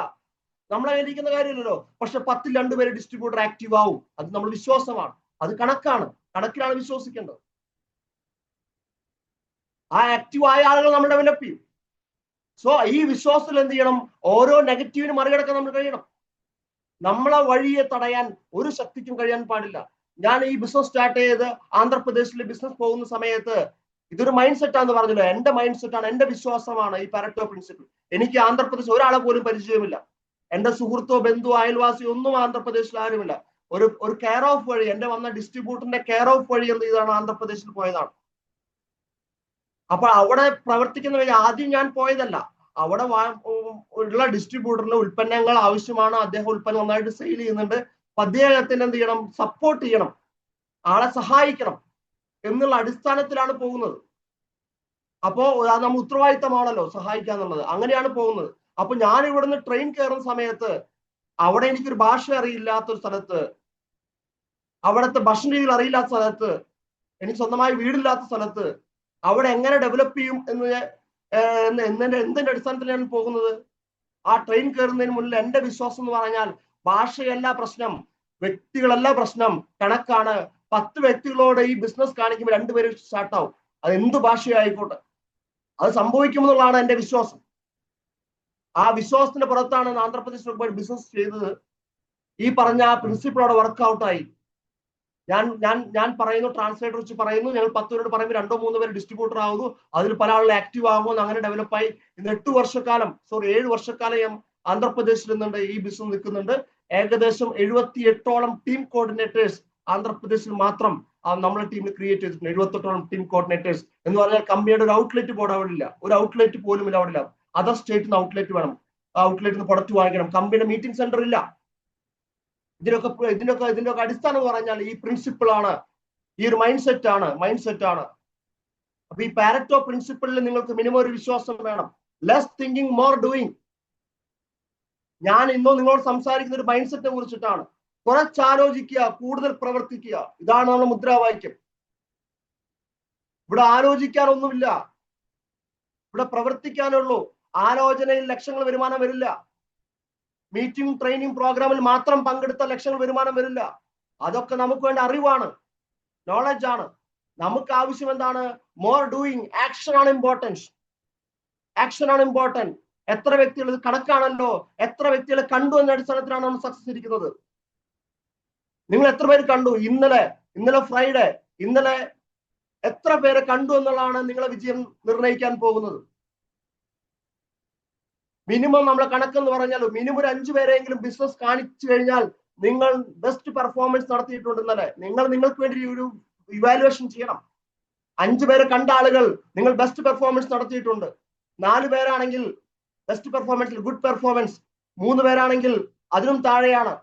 നമ്മളെ ഇരിക്കുന്ന കാര്യമില്ലല്ലോ. പക്ഷെ 10ൽ 2 പേര് ഡിസ്ട്രിബ്യൂട്ടർ ആക്റ്റീവ് ആവും. അത് നമ്മൾ വിശ്വാസമാണ്. അത് കണക്കാണ്. കണക്കിലാണ് വിശ്വസിക്കേണ്ടത്. ആ ആക്റ്റീവ് ആയ ആളുകൾ നമ്മൾ ഡെവലപ്പ് ചെയ്യും. സോ ഈ വിശ്വാസത്തിൽ എന്ത് ചെയ്യണം? ഓരോ നെഗറ്റീവിന് മറികടക്കാൻ നമ്മൾ കഴിയണം. നമ്മളെ വഴിയെ തടയാൻ ഒരു ശക്തിക്കും കഴിയാൻ പാടില്ല. ഞാൻ ഈ ബിസിനസ് സ്റ്റാർട്ട് ചെയ്ത് ആന്ധ്രാപ്രദേശിൽ ബിസിനസ് പോകുന്ന സമയത്ത് ഇതൊരു മൈൻഡ് സെറ്റാന്ന് പറഞ്ഞല്ലോ. എന്റെ മൈൻഡ് സെറ്റാണ്, എന്റെ വിശ്വാസമാണ് ഈ പാരറ്റോ പ്രിൻസിപ്പിൾ. എനിക്ക് ആന്ധ്രാപ്രദേശ് ഒരാളെ പോലും പരിചയമില്ല. എന്റെ സുഹൃത്തോ ബന്ധുവോ അയൽവാസിയോ ഒന്നും ആന്ധ്രാപ്രദേശിൽ ആരുമില്ല. ഒരു കെയർ ഓഫ് വഴി, എന്റെ വന്ന ഡിസ്ട്രിബ്യൂട്ടറിന്റെ കെയർ ഓഫ് വഴി എന്ത് ചെയ്താണ്? ആന്ധ്രാപ്രദേശിൽ പോയതാണ്. അപ്പൊ അവിടെ പ്രവർത്തിക്കുന്ന വഴി ആദ്യം ഞാൻ പോയതല്ല. അവിടെ ഉള്ള ഡിസ്ട്രിബ്യൂട്ടറിന് ഉൽപ്പന്നങ്ങൾ ആവശ്യമാണ്. അദ്ദേഹം ഉൽപ്പന്നം നന്നായിട്ട് സെയിൽ ചെയ്യുന്നുണ്ട്. അദ്ദേഹത്തിന് എന്ത് ചെയ്യണം? സപ്പോർട്ട് ചെയ്യണം, ആളെ സഹായിക്കണം എന്നുള്ള അടിസ്ഥാനത്തിലാണ് പോകുന്നത്. അപ്പോ അത് നമ്മൾ ഉത്തരവാദിത്തമാണല്ലോ സഹായിക്കുക എന്നുള്ളത്. അങ്ങനെയാണ് പോകുന്നത്. അപ്പൊ ഞാൻ ഇവിടുന്ന് ട്രെയിൻ കയറുന്ന സമയത്ത് അവിടെ എനിക്കൊരു ഭാഷ അറിയില്ലാത്തൊരു സ്ഥലത്ത്, അവിടുത്തെ ഭക്ഷണ രീതികൾ അറിയില്ലാത്ത സ്ഥലത്ത്, എനിക്ക് സ്വന്തമായി വീടില്ലാത്ത സ്ഥലത്ത് അവിടെ എങ്ങനെ ഡെവലപ്പ് ചെയ്യും എന്തിന്റെ അടിസ്ഥാനത്തിലാണ് പോകുന്നത്? ആ ട്രെയിൻ കയറുന്നതിന് മുന്നിൽ എന്റെ വിശ്വാസം എന്ന് പറഞ്ഞാൽ ഭാഷയല്ല പ്രശ്നം, വ്യക്തികളല്ല പ്രശ്നം, കണക്കാണ്. 10 വ്യക്തികളോട് ഈ ബിസിനസ് കാണിക്കുമ്പോൾ 2 പേര് സ്റ്റാർട്ടാവും. അത് എന്ത് ഭാഷയായിക്കോട്ടെ, അത് സംഭവിക്കുമെന്നുള്ളതാണ് എന്റെ വിശ്വാസം. ആ വിശ്വാസത്തിന്റെ പുറത്താണ് ആന്ധ്രാപ്രദേശിൽ പോയി ബിസിനസ് ചെയ്തത്. ഈ പറഞ്ഞ ആ പ്രിൻസിപ്പിൾ അവിടെ വർക്ക്ഔട്ടായി. ഞാൻ പറയുന്നു, ട്രാൻസ്ലേറ്റർ വെച്ച് പറയുന്നു, ഞങ്ങൾ 10 പേരോട് പറയുമ്പോൾ 2-3 പേര് ഡിസ്ട്രിബ്യൂട്ടർ ആകുന്നു, അതിൽ പല ആളുകൾ ആക്റ്റീവ് ആകുന്നു, അങ്ങനെ ഡെവലപ്പായി. ഇന്ന് 7 വർഷക്കാലം ആന്ധ്രാപ്രദേശിൽ നിന്നുണ്ട് ഈ ബിസിനസ് നിൽക്കുന്നുണ്ട്. ഏകദേശം 78ഓളം ടീം കോർഡിനേറ്റേഴ്സ് ആന്ധ്രാപ്രദേശിൽ മാത്രം നമ്മളെ ടീമിൽ ക്രിയേറ്റ് ചെയ്തിട്ടുണ്ട്. 78ഓളം ടീം കോർഡിനേറ്റേഴ്സ് എന്ന് പറഞ്ഞാൽ കമ്പനിയുടെ ഒരു ഔട്ട്ലെറ്റ് ബോർഡ് അവിടെ ഇല്ല, ഒരു ഔട്ട്ലെറ്റ് പോലും ഇല്ല അവിടെ ഇല്ല. അതർ സ്റ്റേറ്റിൽ നിന്ന് ഔട്ട്ലെറ്റ് വേണം, ആ ഔട്ട്ലെറ്റിൽ നിന്ന് പ്രൊഡക്റ്റ് വാങ്ങിക്കണം, കമ്പനിയുടെ മീറ്റിംഗ് സെന്റർ ഇല്ല. ഇതിനൊക്കെ അടിസ്ഥാനം എന്ന് പറഞ്ഞാൽ ഈ പ്രിൻസിപ്പിൾ ആണ്, ഈ ഒരു മൈൻഡ് സെറ്റ് ആണ്. അപ്പൊ ഈ പാരറ്റോ പ്രിൻസിപ്പിളിൽ നിങ്ങൾക്ക് മിനിമം ഒരു വിശ്വാസം വേണം. Less thinking more doing. ഞാൻ ഇന്നോ നിങ്ങളോട് സംസാരിക്കുന്ന ഒരു മൈൻഡ് സെറ്റിനെ കുറിച്ചിട്ടാണ്. കുറച്ചാലോചിക്കുക, കൂടുതൽ പ്രവർത്തിക്കുക. ഇതാണ് നമ്മുടെ മുദ്രാവാക്യം. ഇവിടെ ആലോചിക്കാനൊന്നുമില്ല, ഇവിടെ പ്രവർത്തിക്കാനുള്ളൂ. ആലോചനയിൽ ലക്ഷങ്ങൾ വരുമാനം വരില്ല. മീറ്റിംഗ് ട്രെയിനിങ് പ്രോഗ്രാമിൽ മാത്രം പങ്കെടുത്ത ലക്ഷങ്ങൾ വരുമാനം വരില്ല. അതൊക്കെ നമുക്ക് വേണ്ട അറിവാണ്, നോളജ് ആണ്. നമുക്ക് ആവശ്യം എന്താണ്? More doing. ആക്ഷൻ ആണ് ഇമ്പോർട്ടന്റ്. എത്ര വ്യക്തികൾ, ഇത് കണക്കാണല്ലോ, എത്ര വ്യക്തികളെ കണ്ടു എന്ന അടിസ്ഥാനത്തിലാണ് നമ്മൾ സക്സസ് ഇരിക്കുന്നത്. നിങ്ങൾ എത്ര പേര് കണ്ടു? ഇന്നലെ ഫ്രൈഡേ, ഇന്നലെ എത്ര പേരെ കണ്ടു എന്നുള്ളതാണ് നിങ്ങളെ വിജയം നിർണ്ണയിക്കാൻ പോകുന്നത്. മിനിമം നമ്മളെ കണക്കെന്ന് പറഞ്ഞാൽ മിനിമം ഒരു 5 പേരെങ്കിലും ബിസിനസ് കാണിച്ചു കഴിഞ്ഞാൽ നിങ്ങൾ ബെസ്റ്റ് പെർഫോമൻസ് നടത്തിയിട്ടുണ്ട്. ഇന്നലെ നിങ്ങൾക്ക് വേണ്ടി ഒരു ഇവാലുവേഷൻ ചെയ്യണം. 5 പേരെ കണ്ട ആളുകൾ നിങ്ങൾ ബെസ്റ്റ് പെർഫോമൻസ് നടത്തിയിട്ടുണ്ട്. 4 പേരാണെങ്കിൽ ബെസ്റ്റ് പെർഫോമൻസിൽ ഗുഡ് പെർഫോമൻസ്, 3 പേരാണെങ്കിൽ അതിനും താഴെയാണ്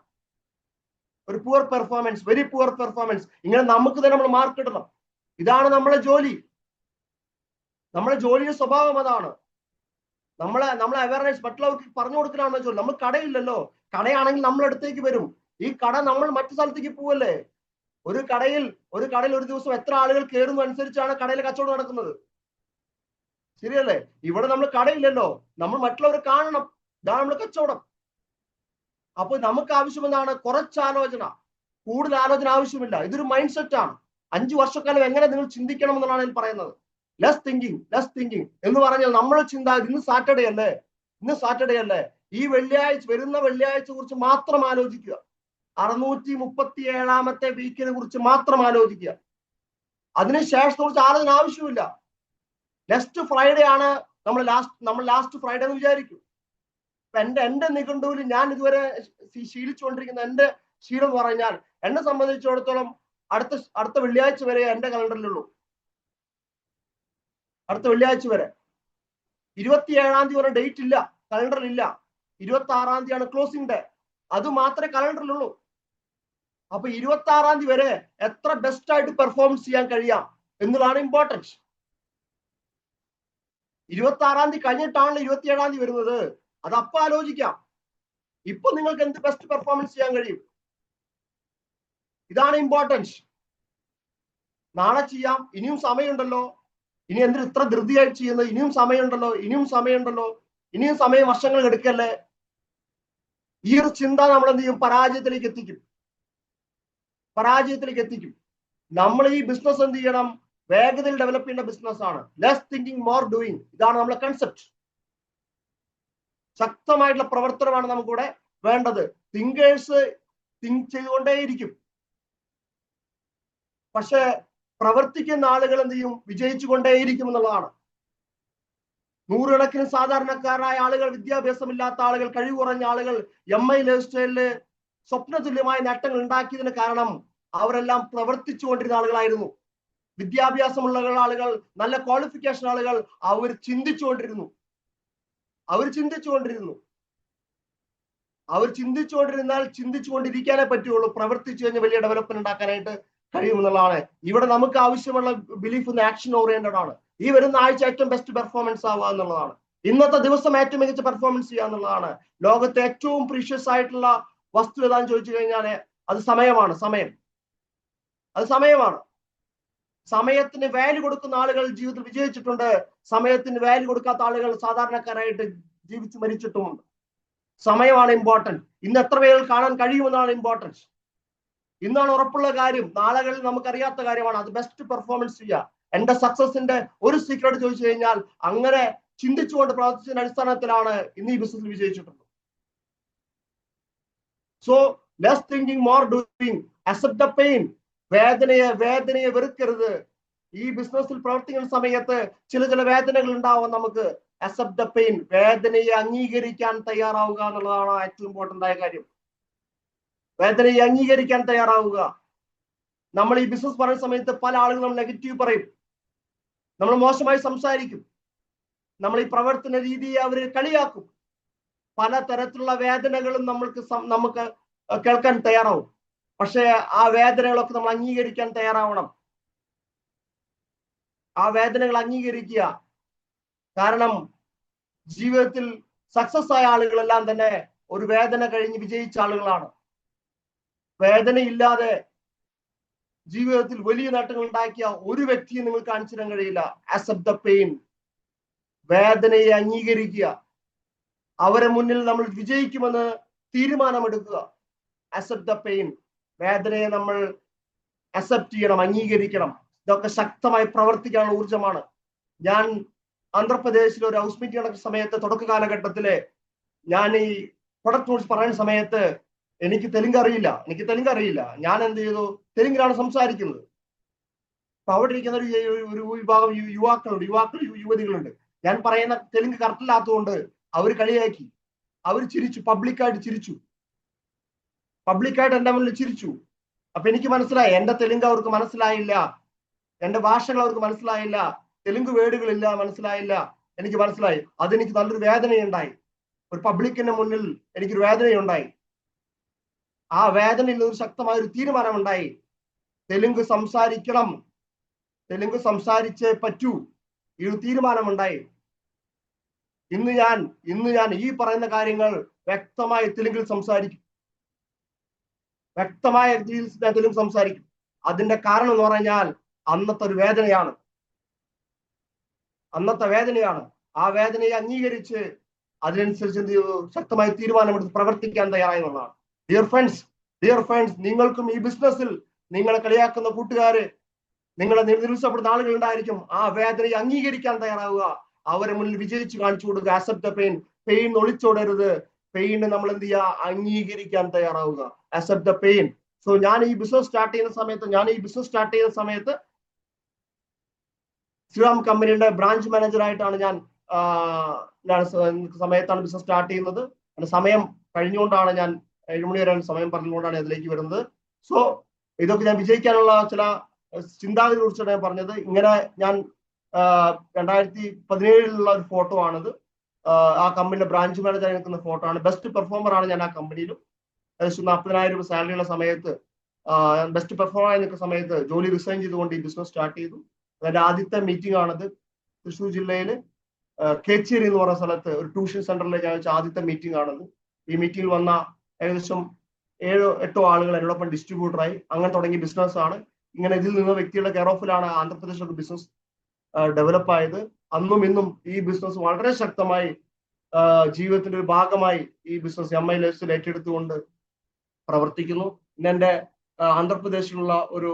ഒരു poor performance, very poor performance. ഇങ്ങനെ നമുക്ക് തന്നെ നമ്മൾ മാർക്ക് ഇടണം. ഇതാണ് നമ്മളെ ജോലി. നമ്മുടെ ജോലിയുടെ സ്വഭാവം അതാണ്. നമ്മളെ അവയർനെസ് മറ്റുള്ളവർക്ക് പറഞ്ഞു കൊടുക്കലാണ് ജോലി. നമ്മൾ കടയില്ലല്ലോ. കടയാണെങ്കിൽ നമ്മളടുത്തേക്ക് വരും. ഈ കട നമ്മൾ മറ്റു സ്ഥലത്തേക്ക് പോവല്ലേ. ഒരു കടയിൽ ഒരു ദിവസം എത്ര ആളുകൾ കയറുന്നു അനുസരിച്ചാണ് കടയിലെ കച്ചവടം നടക്കുന്നത്. ശരിയല്ലേ? ഇവിടെ നമ്മൾ കടയില്ലല്ലോ, നമ്മൾ മറ്റുള്ളവരെ കാണണം. ഇതാണ് നമ്മൾ കച്ചവടം. അപ്പൊ നമുക്ക് ആവശ്യം എന്താണ്? കുറച്ചാലോചന, കൂടുതൽ ആലോചന ആവശ്യമില്ല. ഇതൊരു മൈൻഡ് സെറ്റ് ആണ്. 5 വർഷക്കാലം എങ്ങനെ നിങ്ങൾ ചിന്തിക്കണം എന്നുള്ളതാണ് ഞാൻ പറയുന്നത്. ലെസ് തിങ്കിങ് എന്ന് പറഞ്ഞാൽ നമ്മൾ ഇന്ന് സാറ്റർഡേ അല്ലേ, ഈ വരുന്ന വെള്ളിയാഴ്ച കുറിച്ച് മാത്രം ആലോചിക്കുക. 637ാമത്തെ വീക്കിനെ കുറിച്ച് മാത്രം ആലോചിക്കുക. അതിനുശേഷം കുറിച്ച് ആലോചന ആവശ്യമില്ല. നെക്സ്റ്റ് ഫ്രൈഡേ ആണ് നമ്മൾ ലാസ്റ്റ് ഫ്രൈഡേ എന്ന് വിചാരിക്കും. എന്റെ നിഘണ്ടുവിൽ ഞാൻ ഇതുവരെ ശീലിച്ചുകൊണ്ടിരിക്കുന്ന എന്റെ ശീലം എന്ന് പറഞ്ഞാൽ, എന്നെ സംബന്ധിച്ചിടത്തോളം അടുത്ത വെള്ളിയാഴ്ച വരെ എന്റെ കലണ്ടറിലുള്ളൂ. അടുത്ത വെള്ളിയാഴ്ച വരെ. 27ാം തീയതി വരെ ഡേറ്റ് ഇല്ല, കലണ്ടറിൽ ഇല്ല. 26ാം തീയതിയാണ് ക്ലോസിംഗ് ഡേ, അത് മാത്രമേ കലണ്ടറിലുള്ളൂ. അപ്പൊ 26ാം തീയതി വരെ എത്ര ബെസ്റ്റ് ആയിട്ട് പെർഫോമൻസ് ചെയ്യാൻ കഴിയാം എന്നുള്ളതാണ് ഇമ്പോർട്ടൻസ്. 26ാം തീയതി കഴിഞ്ഞിട്ടാണല്ലോ 27ാം തീയതി വരുന്നത്. അത് അപ്പൊ ആലോചിക്കാം. ഇപ്പൊ നിങ്ങൾക്ക് എന്ത് ബെസ്റ്റ് പെർഫോമൻസ് ചെയ്യാൻ കഴിയും? ഇതാണ് ഇമ്പോർട്ടൻസ്. നാളെ ചെയ്യാം, ഇനിയും സമയമുണ്ടല്ലോ. ഇനി എന്തിന് ഇത്ര ധൃതിയായി ചെയ്യുന്നത്? ഇനിയും സമയമുണ്ടല്ലോ. ഇനിയും സമയം വർഷങ്ങൾ എടുക്കല്ലേ. ഈ ഒരു ചിന്ത നമ്മൾ എന്ത് ചെയ്യും? പരാജയത്തിലേക്ക് എത്തിക്കും. നമ്മൾ ഈ ബിസിനസ് എന്ത് ചെയ്യണം? വേഗതയിൽ ഡെവലപ്പ് ചെയ്യേണ്ട ബിസിനസ് ആണ്. Less thinking more doing. ഇതാണ് നമ്മളെ കൺസെപ്റ്റ്. ശക്തമായിട്ടുള്ള പ്രവർത്തനമാണ് നമുക്കിവിടെ വേണ്ടത്. തിങ്കേഴ്സ് തിങ്ക് ചെയ്തുകൊണ്ടേയിരിക്കും. പക്ഷെ പ്രവർത്തിക്കുന്ന ആളുകൾ എന്ത് ചെയ്യും? വിജയിച്ചു കൊണ്ടേയിരിക്കും എന്നുള്ളതാണ്. നൂറുകണക്കിന് സാധാരണക്കാരായ ആളുകൾ, വിദ്യാഭ്യാസമില്ലാത്ത ആളുകൾ, കഴിവ് കുറഞ്ഞ ആളുകൾ MI ലൈഫ് സ്റ്റൈലില് സ്വപ്നതുല്യമായ നേട്ടങ്ങൾ ഉണ്ടാക്കിയതിന് കാരണം അവരെല്ലാം പ്രവർത്തിച്ചു കൊണ്ടിരുന്ന ആളുകളായിരുന്നു. വിദ്യാഭ്യാസമുള്ള ആളുകൾ, നല്ല ക്വാളിഫിക്കേഷൻ ആളുകൾ, അവർ ചിന്തിച്ചുകൊണ്ടിരുന്നാൽ ചിന്തിച്ചുകൊണ്ടിരിക്കാനേ പറ്റുള്ളൂ. പ്രവർത്തിച്ചു കഴിഞ്ഞാൽ വലിയ ഡെവലപ്മെന്റ് ഉണ്ടാക്കാനായിട്ട് കഴിയുമെന്നുള്ളതാണ്. ഇവിടെ നമുക്ക് ആവശ്യമുള്ള ബിലീഫ് ആക്ഷൻ ഓറിയന്റഡ് ആണ്. ഈ വരുന്ന ആഴ്ച ഏറ്റവും ബെസ്റ്റ് പെർഫോമൻസ് ആവുക എന്നുള്ളതാണ്. ഇന്നത്തെ ദിവസം ഏറ്റവും മികച്ച പെർഫോമൻസ് ചെയ്യുക എന്നുള്ളതാണ്. ലോകത്തെ ഏറ്റവും പ്രീഷ്യസ് ആയിട്ടുള്ള വസ്തു ഏതാന്ന് ചോദിച്ചു കഴിഞ്ഞാൽ അത് സമയമാണ്. അത് സമയമാണ്. സമയത്തിന് വാല്യൂ കൊടുക്കുന്ന ആളുകൾ ജീവിതത്തിൽ വിജയിച്ചിട്ടുണ്ട്. സമയത്തിന് വാല്യൂ കൊടുക്കാത്ത ആളുകൾ സാധാരണക്കാരായിട്ട് ജീവിച്ചു മരിച്ചിട്ടുമുണ്ട്. സമയമാണ് ഇമ്പോർട്ടന്റ്. ഇന്ന് എത്ര പേര് കാണാൻ കഴിയുമെന്നാണ് ഇമ്പോർട്ടൻസ്. ഇന്നാണ് ഉറപ്പുള്ള കാര്യം, നാളുകളിൽ നമുക്കറിയാത്ത കാര്യമാണ്. അത് ബെസ്റ്റ് പെർഫോമൻസ് ചെയ്യുക. എന്റെ സക്സസിന്റെ ഒരു സീക്രട്ട് ചോദിച്ചു കഴിഞ്ഞാൽ അങ്ങനെ ചിന്തിച്ചുകൊണ്ട് പ്രവർത്തിച്ചതിന്റെ അടിസ്ഥാനത്തിലാണ് ഇന്ന് ഈ ബിസിനസ്സിൽ വിജയിച്ചിട്ടുള്ളത്. So less thinking, more doing, accept the pain. വേദനയെ വെറുക്കരുത്. ഈ ബിസിനസ്സിൽ പ്രവർത്തിക്കുന്ന സമയത്ത് ചില വേദനകൾ ഉണ്ടാവും നമുക്ക്. Accept the pain. വേദനയെ അംഗീകരിക്കാൻ തയ്യാറാവുക എന്നുള്ളതാണ് ഏറ്റവും ഇമ്പോർട്ടന്റ് ആയ കാര്യം. വേദനയെ അംഗീകരിക്കാൻ തയ്യാറാവുക. നമ്മൾ ഈ ബിസിനസ് പറയുന്ന സമയത്ത് പല ആളുകളും നമ്മൾ നെഗറ്റീവ് പറയും, നമ്മൾ മോശമായി സംസാരിക്കും, നമ്മൾ ഈ പ്രവർത്തന രീതിയെ അവര് കളിയാക്കും. പല തരത്തിലുള്ള വേദനകളും നമുക്ക് കേൾക്കാൻ തയ്യാറാവും. പക്ഷെ ആ വേദനകളൊക്കെ നമ്മൾ അംഗീകരിക്കാൻ തയ്യാറാവണം. ആ വേദനകൾ അംഗീകരിക്കുക. കാരണം ജീവിതത്തിൽ സക്സസ് ആയ ആളുകളെല്ലാം തന്നെ ഒരു വേദന കഴിഞ്ഞ് വിജയിച്ച ആളുകളാണ്. വേദനയില്ലാതെ ജീവിതത്തിൽ വലിയ നേട്ടങ്ങൾ ഉണ്ടാക്കിയ ഒരു വ്യക്തിയെ നിങ്ങൾ കാണിച്ചു തരാൻ കഴിയില്ല. Accept the pain. വേദനയെ അംഗീകരിക്കുക. അവരെ മുന്നിൽ നമ്മൾ വിജയിക്കുമെന്ന് തീരുമാനമെടുക്കുക. Accept the pain. വേദനയെ നമ്മൾ അക്സെപ്റ്റ് ചെയ്യണം, അംഗീകരിക്കണം. ഇതൊക്കെ ശക്തമായി പ്രവർത്തിക്കാനുള്ള ഊർജമാണ്. ഞാൻ ആന്ധ്രാപ്രദേശിൽ ഒരു ഹൗസ് മീറ്റിംഗ് നടക്കുന്ന സമയത്ത്, തുടക്ക കാലഘട്ടത്തില് ഞാൻ ഈ പ്രൊഡക്റ്റ് നോട്ട്സ് പറയുന്ന സമയത്ത് എനിക്ക് തെലുങ്ക് അറിയില്ല. ഞാൻ എന്ത് ചെയ്തു, തെലുങ്കിലാണ് സംസാരിക്കുന്നത്. അപ്പൊ അവിടെ ഇരിക്കുന്ന ഒരു വിഭാഗം യുവതികളുണ്ട്. ഞാൻ പറയുന്ന തെലുങ്ക് കറക്റ്റില്ലാത്തതുകൊണ്ട് അവർ കളിയാക്കി, അവർ ചിരിച്ചു, പബ്ലിക്കായിട്ട് എന്റെ മുന്നിൽ ചിരിച്ചു. അപ്പൊ എനിക്ക് മനസ്സിലായി, എന്റെ തെലുങ്ക് അവർക്ക് മനസ്സിലായില്ല, എന്റെ ഭാഷകൾ അവർക്ക് മനസ്സിലായില്ല, തെലുങ്ക് വേർഡുകളില്ല, മനസ്സിലായില്ല. എനിക്ക് മനസ്സിലായി. അതെനിക്ക് നല്ലൊരു വേദനയുണ്ടായി. ഒരു പബ്ലിക്കിന്റെ മുന്നിൽ എനിക്കൊരു വേദനയുണ്ടായി. ആ വേദനയിൽ ഒരു ശക്തമായ ഒരു തീരുമാനമുണ്ടായി. തെലുങ്ക് സംസാരിക്കണം, തെലുങ്ക് സംസാരിച്ചേ പറ്റൂ. ഈ ഒരു തീരുമാനമുണ്ടായി. ഇന്ന് ഞാൻ ഈ പറയുന്ന കാര്യങ്ങൾ വ്യക്തമായ തെലുങ്കിൽ സംസാരിക്കും. അതിന്റെ കാരണം എന്ന് പറഞ്ഞാൽ അന്നത്തെ ഒരു വേദനയാണ്. ആ വേദനയെ അംഗീകരിച്ച് അതിനനുസരിച്ച് എന്ത് ചെയ്തു, ശക്തമായ തീരുമാനമെടുത്ത് പ്രവർത്തിക്കാൻ തയ്യാറായി എന്നുള്ളതാണ്. ഡിയർ ഫ്രണ്ട്സ്, നിങ്ങൾക്കും ഈ ബിസിനസ്സിൽ നിങ്ങളെ കളിയാക്കുന്ന കൂട്ടുകാര്, നിങ്ങളെ നിരുത്സാഹപ്പെടുന്ന ആളുകൾ ഉണ്ടായിരിക്കും. ആ വേദനയെ അംഗീകരിക്കാൻ തയ്യാറാവുക. അവരെ മുന്നിൽ വിജയിച്ച് കാണിച്ചു കൊടുക്കുക. Accept the pain. പെയിൻ ഒളിച്ചോടരുത്. പെയിന് നമ്മൾ എന്ത് ചെയ്യുക, അംഗീകരിക്കാൻ തയ്യാറാവുക. Accept the pain. സോ ഞാൻ ഈ ബിസിനസ് സ്റ്റാർട്ട് ചെയ്യുന്ന സമയത്ത് ശ്രീറാം കമ്പനിയുടെ ബ്രാഞ്ച് മാനേജറായിട്ടാണ് ഞാൻ സമയത്താണ് ബിസിനസ് സ്റ്റാർട്ട് ചെയ്യുന്നത്. സമയം കഴിഞ്ഞുകൊണ്ടാണ് ഞാൻ 7 മണി വരെ സമയം പറഞ്ഞുകൊണ്ടാണ് അതിലേക്ക് വരുന്നത്. സോ ഇതൊക്കെ ഞാൻ വിജയിക്കാനുള്ള ചില ചിന്താഗതിയെ കുറിച്ചാണ് ഞാൻ പറഞ്ഞത്. ഇങ്ങനെ ഞാൻ 2017 ഒരു ഫോട്ടോ ആണിത്. ആ കമ്പനിയുടെ ബ്രാഞ്ച് മാനേജറായി നിൽക്കുന്ന ഫോട്ടോ ആണ്. ബെസ്റ്റ് പെർഫോമർ ആണ് ഞാൻ ആ കമ്പനിയിലും. ഏകദേശം 40,000 രൂപ സാലറിയുള്ള സമയത്ത്, ബെസ്റ്റ് പെർഫോമർ ആയി നിൽക്കുന്ന സമയത്ത് ജോലി റിസൈൻ ചെയ്തുകൊണ്ട് ഈ ബിസിനസ് സ്റ്റാർട്ട് ചെയ്തു. അതിന്റെ ആദ്യത്തെ മീറ്റിംഗ് ആണത്. തൃശ്ശൂർ ജില്ലയില് കേച്ചേരി എന്ന് പറയുന്ന സ്ഥലത്ത് ഒരു ട്യൂഷൻ സെന്ററിൽ ഞാൻ വെച്ച ആദ്യത്തെ മീറ്റിംഗ് ആണത്. ഈ മീറ്റിംഗിൽ വന്ന ഏകദേശം 7-8 ആളുകൾ എന്നോടൊപ്പം ഡിസ്ട്രിബ്യൂട്ടറായി. അങ്ങനെ തുടങ്ങിയ ബിസിനസ് ആണ്. ഇങ്ങനെ ഇതിൽ നിന്ന് വ്യക്തികളുടെ കെയർ ഓഫിലാണ് ആന്ധ്രാപ്രദേശിലൊക്കെ ബിസിനസ് ഡെവലപ്പ് ആയത്. അന്നും ഇന്നും ഈ ബിസിനസ് വളരെ ശക്തമായി ജീവിതത്തിന്റെ ഒരു ഭാഗമായി ഈ ബിസിനസ് MI ലൈഫ്സിൽ ഏറ്റെടുത്തുകൊണ്ട് പ്രവർത്തിക്കുന്നു. ഇന്ന് എന്റെ ആന്ധ്രാപ്രദേശിലുള്ള ഒരു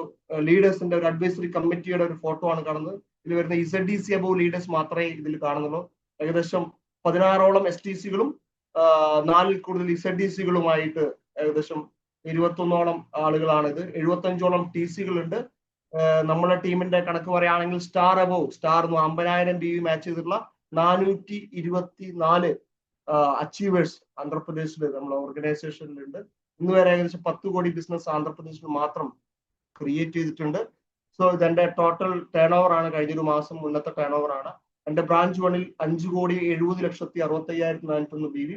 ലീഡേഴ്സിന്റെ ഒരു അഡ്വൈസറി കമ്മിറ്റിയുടെ ഒരു ഫോട്ടോ ആണ് കാണുന്നത്. ഇതിൽ വരുന്ന ZDC അബോവ് ലീഡേഴ്സ് മാത്രമേ ഇതിൽ കാണുന്നുള്ളൂ. ഏകദേശം 16ഓളം STCകളും 4-ൽ കൂടുതൽ ZDCകളുമായിട്ട് ഏകദേശം 21ഓളം ആളുകളാണിത്. 75ഓളം TCകളുണ്ട്. നമ്മുടെ ടീമിന്റെ കണക്ക് പറയുകയാണെങ്കിൽ സ്റ്റാർ 50,000 BV മാച്ച് ചെയ്തിട്ടുള്ള 424 അച്ചീവേഴ്സ് ആന്ധ്രാപ്രദേശിൽ നമ്മളെ ഓർഗനൈസേഷനിലുണ്ട്. ഇന്ന് വരെ ഏകദേശം 10 കോടി ബിസിനസ് ആന്ധ്രാപ്രദേശിൽ മാത്രം ക്രിയേറ്റ് ചെയ്തിട്ടുണ്ട്. സോ ഇതെന്റെ ടോട്ടൽ ടേൺ ഓവർ ആണ്. കഴിഞ്ഞൊരു മാസം മുന്നത്തെ ടേൺ ഓവർ ആണ്. എന്റെ ബ്രാഞ്ച് 1-ൽ 5,70,65,401 BV,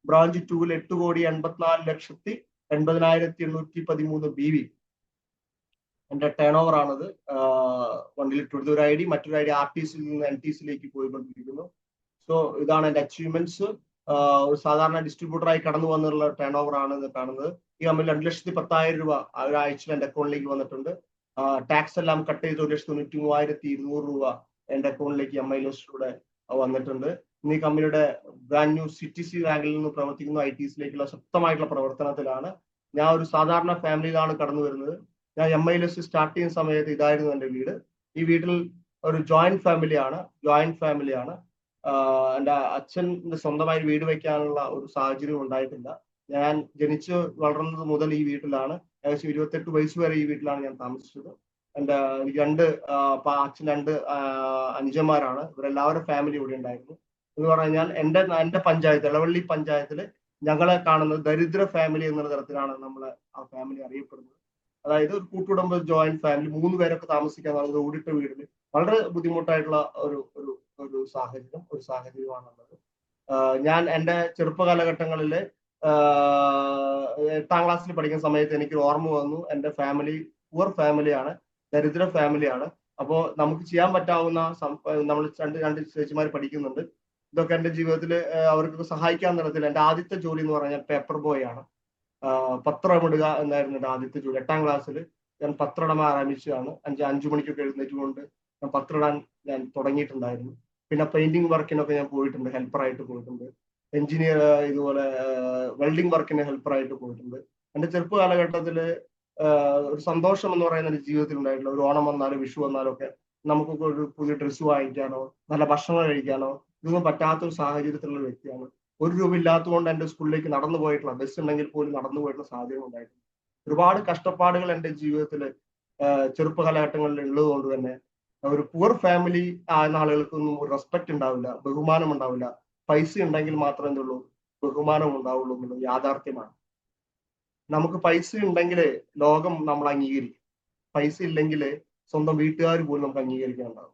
ബ്രാഞ്ച് 2-ൽ 8,84,80,813 BV എന്റെ ടേൺ ഓവർ ആണത്. 1-ൽ ഒരു ID, മറ്റൊരു ID RTCയിൽ നിന്ന് NTCയിലേക്ക് പോയിക്കൊണ്ടിരിക്കുന്നു. സോ ഇതാണ് എൻ്റെ അച്ചീവ്മെന്റ്സ്. ഒരു സാധാരണ ഡിസ്ട്രിബ്യൂട്ടറായി കടന്നു വന്നുള്ള ടേൺ ഓവർ ആണ് ഇത് കാണുന്നത്. ഈ കമ്പനി 2,10,000 രൂപ ഒരാഴ്ചയിൽ എൻ്റെ അക്കൗണ്ടിലേക്ക് വന്നിട്ടുണ്ട്. ടാക്സ് എല്ലാം കട്ട് ചെയ്ത് 1,93,200 രൂപ എൻ്റെ അക്കൗണ്ടിലേക്ക് MI ലിസ്റ്റിലൂടെ വന്നിട്ടുണ്ട്. ഇന്ന് ഈ കമ്പനിയുടെ ബ്രാൻഡ് ന്യൂ CTC റാങ്കിൽ നിന്ന് പ്രവർത്തിക്കുന്ന ITസിലേക്കുള്ള ശക്തമായിട്ടുള്ള പ്രവർത്തനത്തിലാണ്. ഞാൻ ഒരു സാധാരണ ഫാമിലിയിലാണ് കടന്നു വരുന്നത്. ഞാൻ MI ലിസ്റ്റ് സ്റ്റാർട്ട് ചെയ്യുന്ന സമയത്ത് ഇതായിരുന്നു എൻ്റെ വീട്. ഈ വീട്ടിൽ ഒരു ജോയിന്റ് ഫാമിലിയാണ്. എൻ്റെ അച്ഛൻ്റെ സ്വന്തമായി വീട് വയ്ക്കാനുള്ള ഒരു സാഹചര്യം ഉണ്ടായിട്ടില്ല. ഞാൻ ജനിച്ച് വളർന്നത് മുതൽ ഈ വീട്ടിലാണ്. ഏകദേശം 28 വയസ്സ് വരെ ഈ വീട്ടിലാണ് ഞാൻ താമസിച്ചത്. എനിക്ക് അച്ഛൻ 2 അനുജന്മാരാണ്. ഇവരെല്ലാവരും ഫാമിലി ഇവിടെ ഉണ്ടായിരുന്നു. എന്ന് പറഞ്ഞാൽ എൻ്റെ പഞ്ചായത്ത്, ഇളവള്ളി പഞ്ചായത്തിൽ ഞങ്ങളെ കാണുന്നത് ദരിദ്ര ഫാമിലി എന്നുള്ള തരത്തിലാണ് നമ്മൾ ആ ഫാമിലി അറിയപ്പെടുന്നത്. അതായത് ഒരു കൂട്ടുകുടുംബ ജോയിന്റ് ഫാമിലി, 3 പേരൊക്കെ താമസിക്കാൻ ഒരു ഓടിട്ട വീടിൽ വളരെ ബുദ്ധിമുട്ടായിട്ടുള്ള ഒരു സാഹചര്യമാണുള്ളത്. ഞാൻ എൻ്റെ ചെറുപ്പ കാലഘട്ടങ്ങളിൽ 8ാം ക്ലാസ്സിൽ പഠിക്കുന്ന സമയത്ത് എനിക്ക് ഓർമ്മ വന്നു, എൻ്റെ ഫാമിലി പുവർ ഫാമിലിയാണ്, ദരിദ്ര ഫാമിലിയാണ്. അപ്പോൾ നമുക്ക് ചെയ്യാൻ പറ്റാവുന്ന നമ്മൾ രണ്ട് ചേച്ചിമാർ പഠിക്കുന്നുണ്ട്. ഇതൊക്കെ എൻ്റെ ജീവിതത്തിൽ അവർക്ക് സഹായിക്കാൻ തരത്തിൽ എൻ്റെ ആദ്യത്തെ ജോലി എന്ന് പറഞ്ഞാൽ പേപ്പർ ബോയ് ആണ്. പത്രമിടുക എന്നായിരുന്നു എൻ്റെ ആദ്യത്തെ ജോലി. 8ാം ക്ലാസ്സിൽ ഞാൻ പത്രമിടാൻ ആരംഭിച്ചതാണ്. 5 മണിക്കൊക്കെ എഴുന്നേറ്റുകൊണ്ട് ഞാൻ പത്രമിടാൻ ഞാൻ തുടങ്ങിയിട്ടുണ്ടായിരുന്നു. പിന്നെ പെയിന്റിങ് വർക്കിനൊക്കെ ഞാൻ പോയിട്ടുണ്ട്, ഹെൽപ്പറായിട്ട് പോയിട്ടുണ്ട്. എഞ്ചിനീയർ ഇതുപോലെ വെൽഡിങ് വർക്കിന് ഹെൽപ്പറായിട്ട് പോയിട്ടുണ്ട്. എൻ്റെ ചെറുപ്പ കാലഘട്ടത്തിൽ ഒരു സന്തോഷം എന്ന് പറയുന്ന എൻ്റെ ജീവിതത്തിൽ ഉണ്ടായിട്ടുള്ള ഒരു ഓണം വന്നാലും വിഷു വന്നാലും ഒക്കെ നമുക്കൊക്കെ ഒരു പുതിയ ഡ്രസ്സ് വാങ്ങിക്കാനോ നല്ല ഭക്ഷണം കഴിക്കാനോ ഇതൊന്നും പറ്റാത്തൊരു സാഹചര്യത്തിലുള്ള വ്യക്തിയാണ്. 1 രൂപ ഇല്ലാത്തതുകൊണ്ട് എൻ്റെ സ്കൂളിലേക്ക് നടന്നു പോയിട്ടുള്ള, ബസ് ഉണ്ടെങ്കിൽ പോലും നടന്നു പോയിട്ടുള്ള സാഹചര്യം ഉണ്ടായിട്ടുണ്ട്. ഒരുപാട് കഷ്ടപ്പാടുകൾ എൻ്റെ ജീവിതത്തിൽ ചെറുപ്പ കാലഘട്ടങ്ങളിൽ ഉള്ളത് കൊണ്ട് തന്നെ ഒരു പുവർ ഫാമിലി ആയിരുന്ന ആളുകൾക്കൊന്നും ഒരു റെസ്പെക്ട് ഉണ്ടാവില്ല, ബഹുമാനം ഉണ്ടാവില്ല. പൈസ ഉണ്ടെങ്കിൽ മാത്രമേ എന്തുള്ളൂ ബഹുമാനം ഉണ്ടാവുള്ളൂ എന്നുള്ളത് യാഥാർത്ഥ്യമാണ്. നമുക്ക് പൈസ ഉണ്ടെങ്കിൽ ലോകം നമ്മൾ അംഗീകരിക്കും. പൈസ ഇല്ലെങ്കിൽ സ്വന്തം വീട്ടുകാർ പോലും നമുക്ക് അംഗീകരിക്കാൻ ഉണ്ടാവും.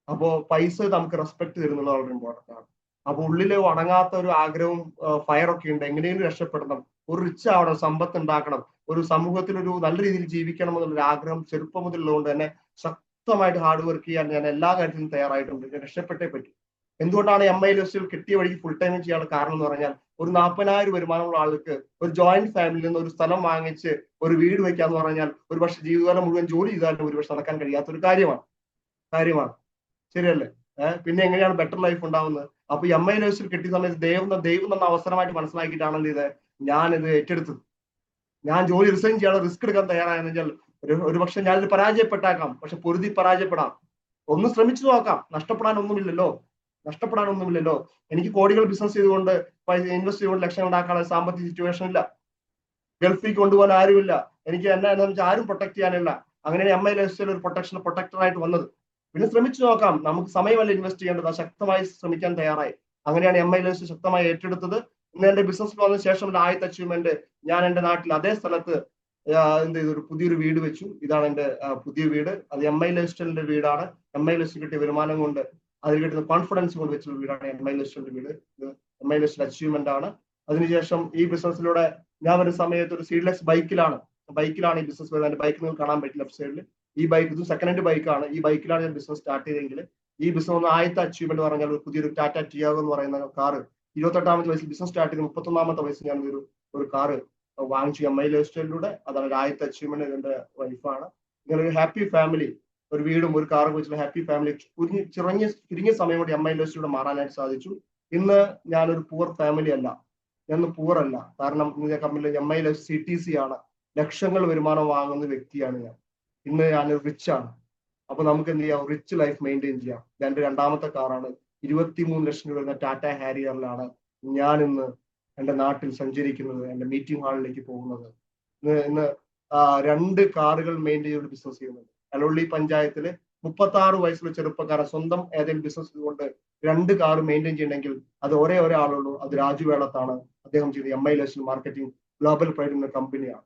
അപ്പോൾ പൈസ നമുക്ക് റെസ്പെക്ട് തരുന്നത് വളരെ ഇമ്പോർട്ടൻ്റ് ആണ്. അപ്പൊ ഉള്ളില് അടങ്ങാത്ത ഒരു ആഗ്രഹവും ഫയറൊക്കെ ഉണ്ട്. എങ്ങനെയും രക്ഷപ്പെടണം, ഒരു റിച്ച് ആവണം, സമ്പത്ത് ഉണ്ടാക്കണം, ഒരു സമൂഹത്തിൽ ഒരു നല്ല രീതിയിൽ ജീവിക്കണം എന്നുള്ളൊരു ആഗ്രഹം ചെറുപ്പം മുതലുള്ളതുകൊണ്ട് തന്നെ ശക്തമായിട്ട് ഹാർഡ് വർക്ക് ചെയ്യാൻ ഞാൻ എല്ലാ കാര്യത്തിലും തയ്യാറായിട്ടുണ്ട്. ഞാൻ രക്ഷപ്പെട്ടേ പറ്റും. എന്തുകൊണ്ടാണ് MI ലിസ്റ്റിൽ കിട്ടിയ വഴിക്ക് ഫുൾ ടൈം ചെയ്യാനുള്ള കാരണം എന്ന് പറഞ്ഞാൽ, ഒരു 40,000 വരുമാനമുള്ള ആൾക്ക് ഒരു ജോയിന്റ് ഫാമിലിയിൽ നിന്ന് ഒരു സ്ഥലം വാങ്ങിച്ച് ഒരു വീട് വയ്ക്കാന്ന് പറഞ്ഞാൽ ഒരു പക്ഷെ ജീവിതകാലം മുഴുവൻ ജോലി ചെയ്താലും ഒരുപക്ഷെ നടക്കാൻ കഴിയാത്തൊരു കാര്യമാണ്. ശരിയല്ലേ? പിന്നെ എങ്ങനെയാണ് ബെറ്റർ ലൈഫ് ഉണ്ടാവുന്നത്? അപ്പൊ MI ലിസ്റ്റിൽ കിട്ടിയ സമയത്ത് ദൈവം തന്ന അവസരമായിട്ട് മനസ്സിലാക്കിയിട്ടാണല്ലോ ഞാനിത് ഏറ്റെടുത്തത്. ഞാൻ ജോലി റിസൈൻ ചെയ്യാനുള്ള റിസ്ക് എടുക്കാൻ തയ്യാറായെന്ന് ഒരുപക്ഷെ ഞാനിത് പരാജയപ്പെട്ടേക്കാം, പക്ഷെ പൊരുതി പരാജയപ്പെടാം. ഒന്ന് ശ്രമിച്ചു നോക്കാം. നഷ്ടപ്പെടാനൊന്നുമില്ലല്ലോ. എനിക്ക് കോടികൾ ബിസിനസ് ചെയ്തുകൊണ്ട് ഇൻവെസ്റ്റ് ചെയ്തുകൊണ്ട് ലക്ഷങ്ങൾ ഉണ്ടാക്കാനുള്ള സാമ്പത്തിക സിറ്റുവേഷൻ ഇല്ല. ഗൾഫിൽ കൊണ്ടുപോകാൻ ആരുമില്ല. എനിക്ക് എന്നെ ആരും പ്രൊട്ടക്ട് ചെയ്യാനില്ല. അങ്ങനെയാണ് MI ലിസ്റ്റിൽ ഒരു പ്രൊട്ടക്ടറായിട്ട് വന്നത്. പിന്നെ ശ്രമിച്ചു നോക്കാം. നമുക്ക് സമയമല്ല ഇൻവെസ്റ്റ് ചെയ്യേണ്ടത്. ശക്തമായി ശ്രമിക്കാൻ തയ്യാറായി. അങ്ങനെയാണ് MI ലിസ്റ്റ് ശക്തമായി ഏറ്റെടുത്തത്. ഇന്ന് എൻ്റെ ബിസിനസ് വന്നതിന് ശേഷം ആദ്യത്തെ അച്ചീവ്മെന്റ്, ഞാൻ എൻ്റെ നാട്ടിൽ അതേ സ്ഥലത്ത് ഒരു പുതിയൊരു വീട് വെച്ചു. ഇതാണ് എൻ്റെ പുതിയ വീട്. അത് MI ലിസ്റ്റിന്റെ വീടാണ്. MI ലിസ്റ്റ് കിട്ടിയ വരുമാനം കൊണ്ട്, അതിൽ കിട്ടുന്ന കോൺഫിഡൻസ് കൊണ്ട് വെച്ചുള്ള വീടാണ് MI ലിസ്റ്റിന്റെ വീട്. ഇത് MI ലിസ്റ്റിന്റെ അച്ചീവ്മെന്റ് ആണ്. അതിനുശേഷം ഈ ബിസിനസ്സിലൂടെ ഞാൻ ഒരു സമയത്ത് ഒരു സീഡ്ലെസ് ബൈക്കിലാണ് ഈ ബിസിനസ് വരുന്നത്. എൻ്റെ ബൈക്ക് നിങ്ങൾക്ക് കാണാൻ പറ്റും ലെഫ്റ്റ് സൈഡിൽ. ഈ ബൈക്ക് ഇത് സെക്കൻഡ് ഹാൻഡ് ബൈക്കാണ്. ഈ ബൈക്കിലാണ് ഞാൻ ബിസിനസ് സ്റ്റാർട്ട് ചെയ്തെങ്കിൽ ഈ ബിസിനസ് ആദ്യത്തെ അച്ചീവ്മെന്റ് പറഞ്ഞാൽ ഒരു പുതിയൊരു ടാറ്റ ടിയാഗോ എന്ന് പറയുന്ന കാറ് 28ാമത്തെ വയസ്സിൽ ബിസിനസ് സ്റ്റാർട്ട് ചെയ്ത് 31ാമത്തെ വയസ്സിൽ ഞാൻ ഒരു കാറ് വാങ്ങിച്ചു MI ലിസ്റ്റിലൂടെ. അതാണ് ആദ്യത്തെ അച്ചീവ്മെന്റ്. എൻ്റെ വൈഫാണ്. ഇങ്ങനെ ഒരു ഹാപ്പി ഫാമിലി, ഒരു വീടും ഒരു കാറും വെച്ചുള്ള ഹാപ്പി ഫാമിലി ചുരുങ്ങിയ സമയം കൊണ്ട് MI ലിസ്റ്റിലൂടെ മാറാനായിട്ട് സാധിച്ചു. ഇന്ന് ഞാനൊരു പുവർ ഫാമിലി അല്ല, ഞാൻ പുവർ അല്ല. കാരണം ഇന്ന് കമ്പനിയിൽ MI ലിസ്റ്റ് CTC ആണ്. ലക്ഷങ്ങൾ വരുമാനം വാങ്ങുന്ന വ്യക്തിയാണ് ഞാൻ. ഇന്ന് ഞാൻ റിച്ച് ആണ്. അപ്പൊ നമുക്ക് എന്ത് ചെയ്യാം? റിച്ച് ലൈഫ് മെയിൻറ്റെയിൻ ചെയ്യാം. എൻ്റെ 2ാമത്തെ കാറാണ്. 23 ലക്ഷം രൂപ വരുന്ന ടാറ്റ ഹാരിയറിലാണ് ഞാൻ ഇന്ന് എൻ്റെ നാട്ടിൽ സഞ്ചരിക്കുന്നത്, എൻ്റെ മീറ്റിംഗ് ഹാളിലേക്ക് പോകുന്നത്. ഇന്ന് 2 കാറുകൾ മെയിൻറ്റെയിൻ ചെയ്ത് ബിസിനസ് ചെയ്യുന്നുണ്ട്. ഇളവള്ളി പഞ്ചായത്തില് 36 വയസ്സുള്ള ചെറുപ്പക്കാരൻ സ്വന്തം ഏതെങ്കിലും ബിസിനസ് കൊണ്ട് 2 കാർ മെയിൻറ്റെയിൻ ചെയ്യണമെങ്കിൽ അത് ഒരേ ആളുള്ളൂ. അത് രാജു വേളത്താണ്. അദ്ദേഹം ചെയ്ത് MI list marketing global pride എന്ന കമ്പനിയാണ്.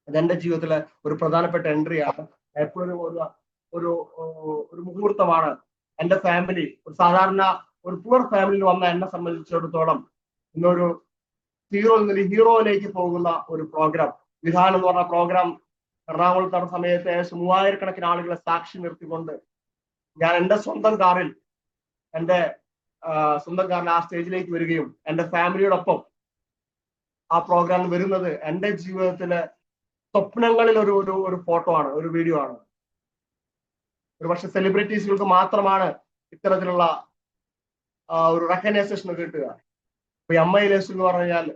അതെന്റെ ജീവിതത്തിലെ ഒരു പ്രധാനപ്പെട്ട എൻട്രിയാണ്. എപ്പോഴും ഒരു മുഹൂർത്തമാണ്. എൻ്റെ ഫാമിലി ഒരു സാധാരണ ഒരു പുവർ ഫാമിലിയിൽ വന്ന എന്നെ സംബന്ധിച്ചിടത്തോളം ഇന്നൊരു ഹീറോയിലേക്ക് പോകുന്ന ഒരു പ്രോഗ്രാം, വിധാനം എന്ന് പറഞ്ഞ പ്രോഗ്രാം എറണാകുളത്ത് നടന്ന സമയത്ത് ഏകദേശം 3000 കണക്കിന് ആളുകളെ സാക്ഷി നിർത്തിക്കൊണ്ട് ഞാൻ എൻ്റെ സ്വന്തം കാറിൽ എൻ്റെ സ്വന്തക്കാരൻ ആ സ്റ്റേജിലേക്ക് വരികയും എൻ്റെ ഫാമിലിയോടൊപ്പം ആ പ്രോഗ്രാമിൽ വരുന്നത് എൻ്റെ ജീവിതത്തിലെ സ്വപ്നങ്ങളിൽ ഒരു ഫോട്ടോ ആണ്, ഒരു വീഡിയോ ആണ്. ഒരു പക്ഷെ സെലിബ്രിറ്റീസുകൾക്ക് മാത്രമാണ് ഇത്തരത്തിലുള്ള ഒരു റെക്കഗ്നൈസേഷൻ കിട്ടുക. ഇപ്പൊ MILS എന്ന് പറഞ്ഞാൽ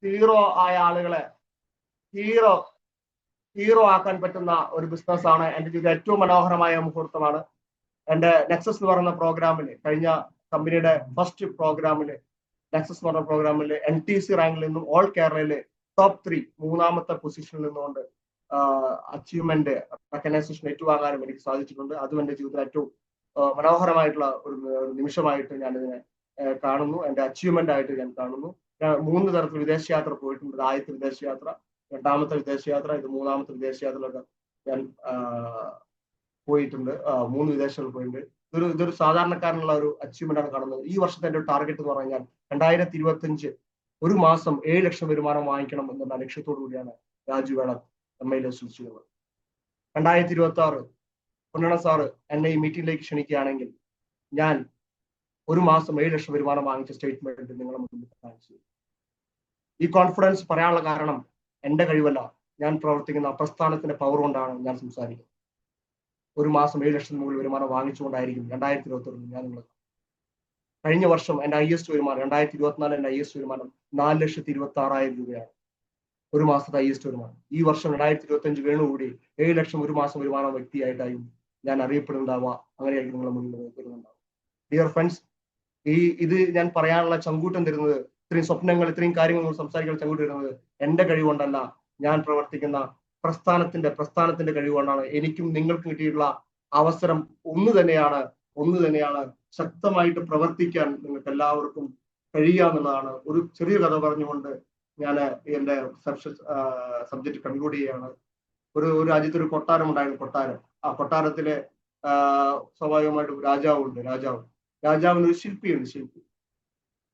സീറോ ആയ ആളുകളെ ഹീറോ ആക്കാൻ പറ്റുന്ന ഒരു ബിസിനസ് ആണ്. എൻ്റെ ജീവിതം ഏറ്റവും മനോഹരമായ മുഹൂർത്തമാണ്. എൻ്റെ നെക്സസ് എന്ന് പറയുന്ന പ്രോഗ്രാമിൽ, കഴിഞ്ഞ കമ്പനിയുടെ ഫസ്റ്റ് പ്രോഗ്രാമിൽ, നെക്സസ് എന്ന് പറഞ്ഞ പ്രോഗ്രാമിൽ NTC റാങ്കിൽ നിന്നും ഓൾ കേരളയിലെ ടോപ്പ് 3 മൂന്നാമത്തെ പൊസിഷനിൽ നിന്നുകൊണ്ട് അച്ചീവ്മെന്റ് റെക്കഗ്നൈസേഷൻ ഏറ്റുവാങ്ങാനും എനിക്ക് സാധിച്ചിട്ടുണ്ട്. അതും എൻ്റെ ജീവിതത്തിൽ ഏറ്റവും മനോഹരമായിട്ടുള്ള ഒരു നിമിഷമായിട്ട് ഞാനിതിനെ കാണുന്നു. എൻ്റെ അച്ചീവ്മെന്റ് ആയിട്ട് ഞാൻ കാണുന്നു. ഞാൻ 3 തരത്തിൽ വിദേശയാത്ര പോയിട്ടുണ്ട്. ആദ്യത്തെ വിദേശയാത്ര, രണ്ടാമത്തെ വിദേശയാത്ര, ഇത് മൂന്നാമത്തെ വിദേശയാത്രയിലൊക്കെ ഞാൻ പോയിട്ടുണ്ട്. 3 വിദേശങ്ങൾ പോയിട്ടുണ്ട്. ഇതൊരു സാധാരണക്കാരനുള്ള ഒരു അച്ചീവ്മെന്റ് ആണ് കാണുന്നത്. ഈ വർഷത്തെ എൻ്റെ ടാർഗറ്റ് എന്ന് പറഞ്ഞാൽ 2025 ഒരു മാസം 7 ലക്ഷം വരുമാനം വാങ്ങിക്കണം എന്നുള്ള ലക്ഷ്യത്തോടു കൂടിയാണ് രാജു വേളം MILS ചെയ്യുന്നത്. 2026 പൊന്നണ സാറ് എന്നെ ഈ മീറ്റിംഗിലേക്ക് ക്ഷണിക്കുകയാണെങ്കിൽ ഞാൻ ഒരു മാസം 7 ലക്ഷം വരുമാനം വാങ്ങിച്ച സ്റ്റേറ്റ്മെന്റ് നിങ്ങളുടെ മുന്നിൽ കാണിച്ചു. ഈ കോൺഫിഡൻസ് പറയാനുള്ള കാരണം എൻ്റെ കഴിവല്ല, ഞാൻ പ്രവർത്തിക്കുന്ന പ്രസ്ഥാനത്തിന്റെ പവർ കൊണ്ടാണ് ഞാൻ സംസാരിക്കുന്നത്. ഒരു മാസം 7 ലക്ഷം മുകളിൽ വരുമാനം വാങ്ങിച്ചുകൊണ്ടായിരിക്കും 2021 ഞാൻ നിങ്ങൾ. കഴിഞ്ഞ വർഷം എൻ്റെ ഹൈയസ്റ്റ് വരുമാനം 2024 എൻ്റെ ഹൈയസ്റ്റ് വരുമാനം 4,26,000 രൂപയാണ്. ഒരു മാസത്തെ ഹൈയസ്റ്റ് വരുമാനം. ഈ വർഷം 2025 വേണുകൂടി 7 ലക്ഷം ഒരു മാസം വരുമാനം വ്യക്തിയായിട്ടായും ഞാൻ അറിയപ്പെടുന്നുണ്ടാവുക. അങ്ങനെയായിരിക്കും നിങ്ങളുടെ മുന്നിൽ വരുന്നുണ്ടാവുക. ഡിയർ ഫ്രണ്ട്സ്, ഇത് ഞാൻ പറയാനുള്ള ചങ്കൂറ്റം തരുന്നത്, ഇത്രയും സ്വപ്നങ്ങൾ, ഇത്രയും കാര്യങ്ങൾ സംസാരിക്കാൻ ചങ്കൂറ്റം തരുന്നത് എൻ്റെ കഴിവുകൊണ്ടല്ല, ഞാൻ പ്രവർത്തിക്കുന്ന പ്രസ്ഥാനത്തിന്റെ കഴിവുകൊണ്ടാണ്. എനിക്കും നിങ്ങൾക്കും കിട്ടിയിട്ടുള്ള അവസരം ഒന്ന് തന്നെയാണ്. ശക്തമായിട്ട് പ്രവർത്തിക്കാൻ നിങ്ങൾക്ക് എല്ലാവർക്കും കഴിയുക എന്നുള്ളതാണ്. ഒരു ചെറിയ കഥ പറഞ്ഞുകൊണ്ട് ഞാൻ എൻ്റെ സബ്ജക്ട് കൺക്ലൂഡ് ചെയ്യുകയാണ്. ഒരു രാജ്യത്ത് ഒരു കൊട്ടാരം ഉണ്ടായിരുന്നു. ആ കൊട്ടാരത്തിലെ സ്വാഭാവികമായിട്ടും രാജാവിന് ഒരു ശില്പി.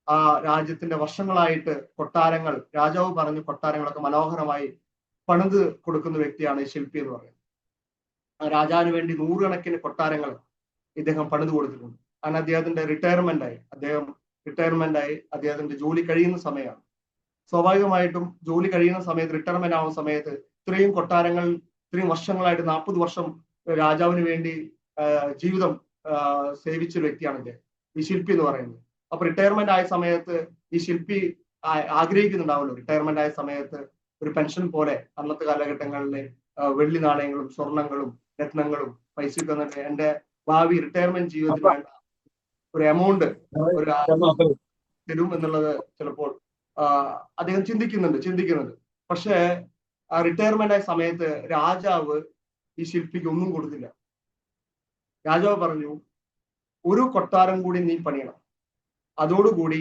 ആ രാജ്യത്തിന്റെ വർഷങ്ങളായിട്ട് രാജാവ് പറഞ്ഞ കൊട്ടാരങ്ങളൊക്കെ മനോഹരമായി പണിത് കൊടുക്കുന്ന വ്യക്തിയാണ് ഈ ശില്പി എന്ന് പറയുന്നത്. ആ രാജാവിന് വേണ്ടി 100 കണക്കിന് കൊട്ടാരങ്ങൾ ഇദ്ദേഹം പണിത് കൊടുത്തിട്ടുണ്ട്. അങ്ങനെ അദ്ദേഹത്തിന്റെ റിട്ടയർമെന്റ് ആയി അദ്ദേഹത്തിന്റെ ജോലി കഴിയുന്ന സമയമാണ്. സ്വാഭാവികമായിട്ടും ജോലി കഴിയുന്ന സമയത്ത്, റിട്ടയർമെന്റ് ആവുന്ന സമയത്ത്, ഇത്രയും കൊട്ടാരങ്ങൾ ഇത്രയും വർഷങ്ങളായിട്ട് 40 വർഷം രാജാവിന് വേണ്ടി ജീവിതം സേവിച്ച വ്യക്തിയാണ് ഇദ്ദേഹം, ഈ ശില്പി എന്ന് പറയുന്നത്. അപ്പൊ റിട്ടയർമെന്റ് ആയ സമയത്ത് ഈ ശില്പി ആഗ്രഹിക്കുന്നുണ്ടാവുമല്ലോ, റിട്ടയർമെന്റ് ആയ സമയത്ത് ഒരു പെൻഷൻ പോലെ അന്നത്തെ കാലഘട്ടങ്ങളിൽ വെള്ളി നാണയങ്ങളും സ്വർണങ്ങളും രത്നങ്ങളും പൈസയൊക്കെ വന്നിട്ട് എൻ്റെ ഭാവി റിട്ടയർമെന്റ് ജീവിതത്തിൽ വേണ്ട ഒരു എമൗണ്ട് തരും എന്നുള്ളത് ചിലപ്പോൾ അദ്ദേഹം ചിന്തിക്കുന്നുണ്ട്. പക്ഷേ റിട്ടയർമെന്റ് ആയ സമയത്ത് രാജാവ് ഈ ശില്പിക്ക് ഒന്നും കൊടുത്തില്ല. രാജാവ് പറഞ്ഞു, ഒരു കൊട്ടാരം കൂടി നീ പണിയണം, അതോടുകൂടി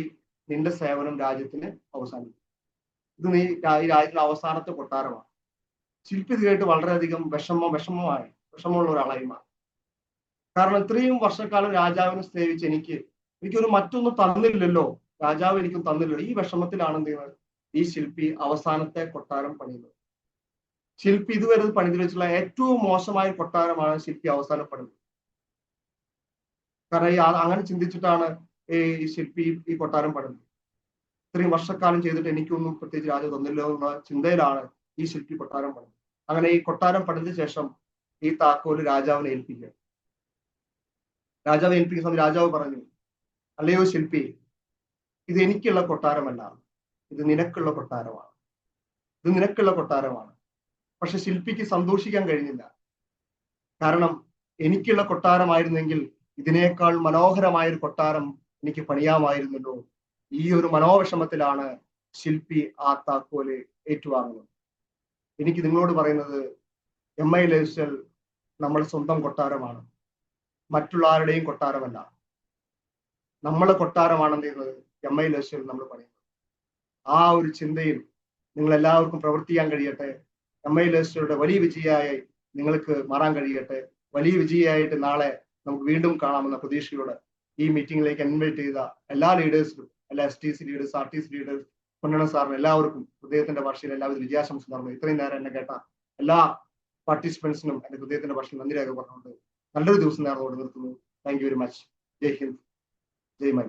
നിന്റെ സേവനം രാജ്യത്തിന് അവസാനിക്കും. ഇത് ഈ രാജ്യത്തിലെ അവസാനത്തെ കൊട്ടാരമാണ്. ശില്പി ഇത് കേട്ട് വളരെയധികം വിഷമമുള്ള ഒരാളായി മാറി. കാരണം ഇത്രയും വർഷക്കാലം രാജാവിനെ സേവിച്ച് എനിക്കൊരു മറ്റൊന്നും തന്നില്ലല്ലോ, രാജാവ് എനിക്കും തന്നില്ലല്ലോ. ഈ വിഷമത്തിലാണ് എന്ത് ചെയ്യുന്നത്, ഈ ശില്പി അവസാനത്തെ കൊട്ടാരം പണിയുന്നത്. ശില്പി ഇതുവരെ പണിതിൽ വെച്ചുള്ള ഏറ്റവും മോശമായ കൊട്ടാരമാണ് ശില്പി അവസാനം പണിത്. കാരണം അങ്ങനെ ചിന്തിച്ചിട്ടാണ് ഈ ശില്പി ഈ കൊട്ടാരം പണിത്. ഇത്രയും വർഷക്കാലം ചെയ്തിട്ട് എനിക്കൊന്നും പ്രത്യേകിച്ച് രാജാവ് തന്നില്ലോ എന്ന ചിന്തയിലാണ് ഈ ശില്പി കൊട്ടാരം പണിത്. അങ്ങനെ ഈ കൊട്ടാരം പണിത ശേഷം ഈ താക്കോല് രാജാവിനെ ഏൽപ്പിക്കുക. രാജാവ് ഏൽപ്പിക്കുന്ന സമയം രാജാവ് പറഞ്ഞു, അല്ലയോ ശില്പി, ഇത് എനിക്കുള്ള കൊട്ടാരമല്ല, ഇത് നിനക്കുള്ള കൊട്ടാരമാണ്. പക്ഷെ ശില്പിക്ക് സന്തോഷിക്കാൻ കഴിഞ്ഞില്ല. കാരണം എനിക്കുള്ള കൊട്ടാരമായിരുന്നെങ്കിൽ ഇതിനേക്കാൾ മനോഹരമായൊരു കൊട്ടാരം എനിക്ക് പണിയാമായിരുന്നല്ലോ. ഈ ഒരു മനോവിഷമത്തിലാണ് ശില്പി ആ താക്കോല് ഏറ്റുവാങ്ങുന്നത്. എനിക്ക് നിങ്ങളോട് പറയുന്നത്, MILS നമ്മൾ സ്വന്തം കൊട്ടാരമാണ്, മറ്റുള്ള ആരുടെയും കൊട്ടാരമല്ല. നമ്മളെ കൊട്ടാരമാണെന്ന് ചെയ്യുന്നത് MILS നമ്മൾ പറയുന്നത്. ആ ഒരു ചിന്തയിൽ നിങ്ങൾ എല്ലാവർക്കും പ്രവർത്തിക്കാൻ കഴിയട്ടെ. MILS വലിയ വിജയമായി നിങ്ങൾക്ക് മാറാൻ കഴിയട്ടെ. വലിയ വിജയമായിട്ട് നാളെ നമുക്ക് വീണ്ടും കാണാമെന്ന പ്രതീക്ഷയോടെ ഈ മീറ്റിംഗിലേക്ക് ഇൻവൈറ്റ് ചെയ്ത എല്ലാ ലീഡേഴ്സിനും, എല്ലാ STC ലീഡേഴ്സ്, RTC ലീഡേഴ്സ്, പൊന്നണ സാറിന് എല്ലാവർക്കും ഹൃദയത്തിന്റെ ഭാഷയിൽ എല്ലാവിധ വിജയാശംസ നടന്നു. ഇത്രയും നേരം എന്നെ കേട്ട എല്ലാ പാർട്ടിസിപ്പൻസിനും എന്റെ ഹൃദയത്തിന്റെ ഭാഷയിൽ നന്ദി രേഖ പറഞ്ഞുകൊണ്ട് നല്ലൊരു ദിവസം നേർന്നുകൊണ്ട് നിർത്തുന്നു. Thank you very much. Jai Hind, Jai മൈ.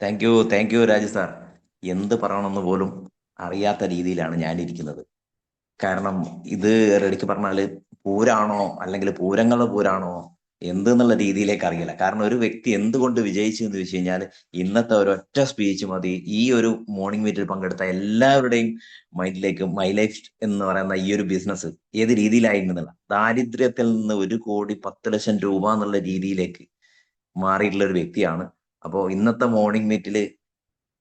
Thank you Raju sir. എന്ത് പറയണമെന്ന് പോലും അറിയാത്ത രീതിയിലാണ് ഞാനിരിക്കുന്നത്. കാരണം ഇത് റെഡിക്ക് പറഞ്ഞാല് പൂരാണോ അല്ലെങ്കിൽ പൂരങ്ങളുടെ പൂരാണോ എന്തെന്നുള്ള രീതിയിലേക്ക് അറിയില്ല. കാരണം ഒരു വ്യക്തി എന്തുകൊണ്ട് വിജയിച്ചു എന്ന് വെച്ച് കഴിഞ്ഞാൽ ഇന്നത്തെ ഒരൊറ്റ സ്പീച്ച് മതി ഈ ഒരു മോർണിംഗ് മീറ്റിൽ പങ്കെടുത്ത എല്ലാവരുടെയും മൈൻഡിലേക്ക് മൈ ലൈഫ് എന്ന് പറയുന്ന ഈ ഒരു ബിസിനസ് ഏത് രീതിയിലായിരുന്നില്ല, ദാരിദ്ര്യത്തിൽ നിന്ന് 1,10,00,000 രൂപ എന്നുള്ള രീതിയിലേക്ക് മാറിയിട്ടുള്ള ഒരു വ്യക്തിയാണ്. അപ്പോൾ ഇന്നത്തെ മോർണിംഗ് മീറ്റില്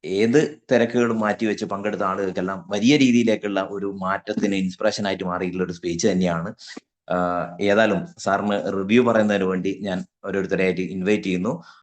ഏത് തിരക്കുകളും മാറ്റിവെച്ച് പങ്കെടുത്ത ആളുകൾക്കെല്ലാം വലിയ രീതിയിലേക്കുള്ള ഒരു മാറ്റത്തിന് ഇൻസ്പിറേഷൻ ആയിട്ട് മാറിയിട്ടുള്ള ഒരു സ്പീച്ച് തന്നെയാണ്. ഏതായാലും സാറിന് റിവ്യൂ പറയുന്നതിന് വേണ്ടി ഞാൻ ഓരോരുത്തരെയായിട്ട് ഇൻവൈറ്റ് ചെയ്യുന്നു.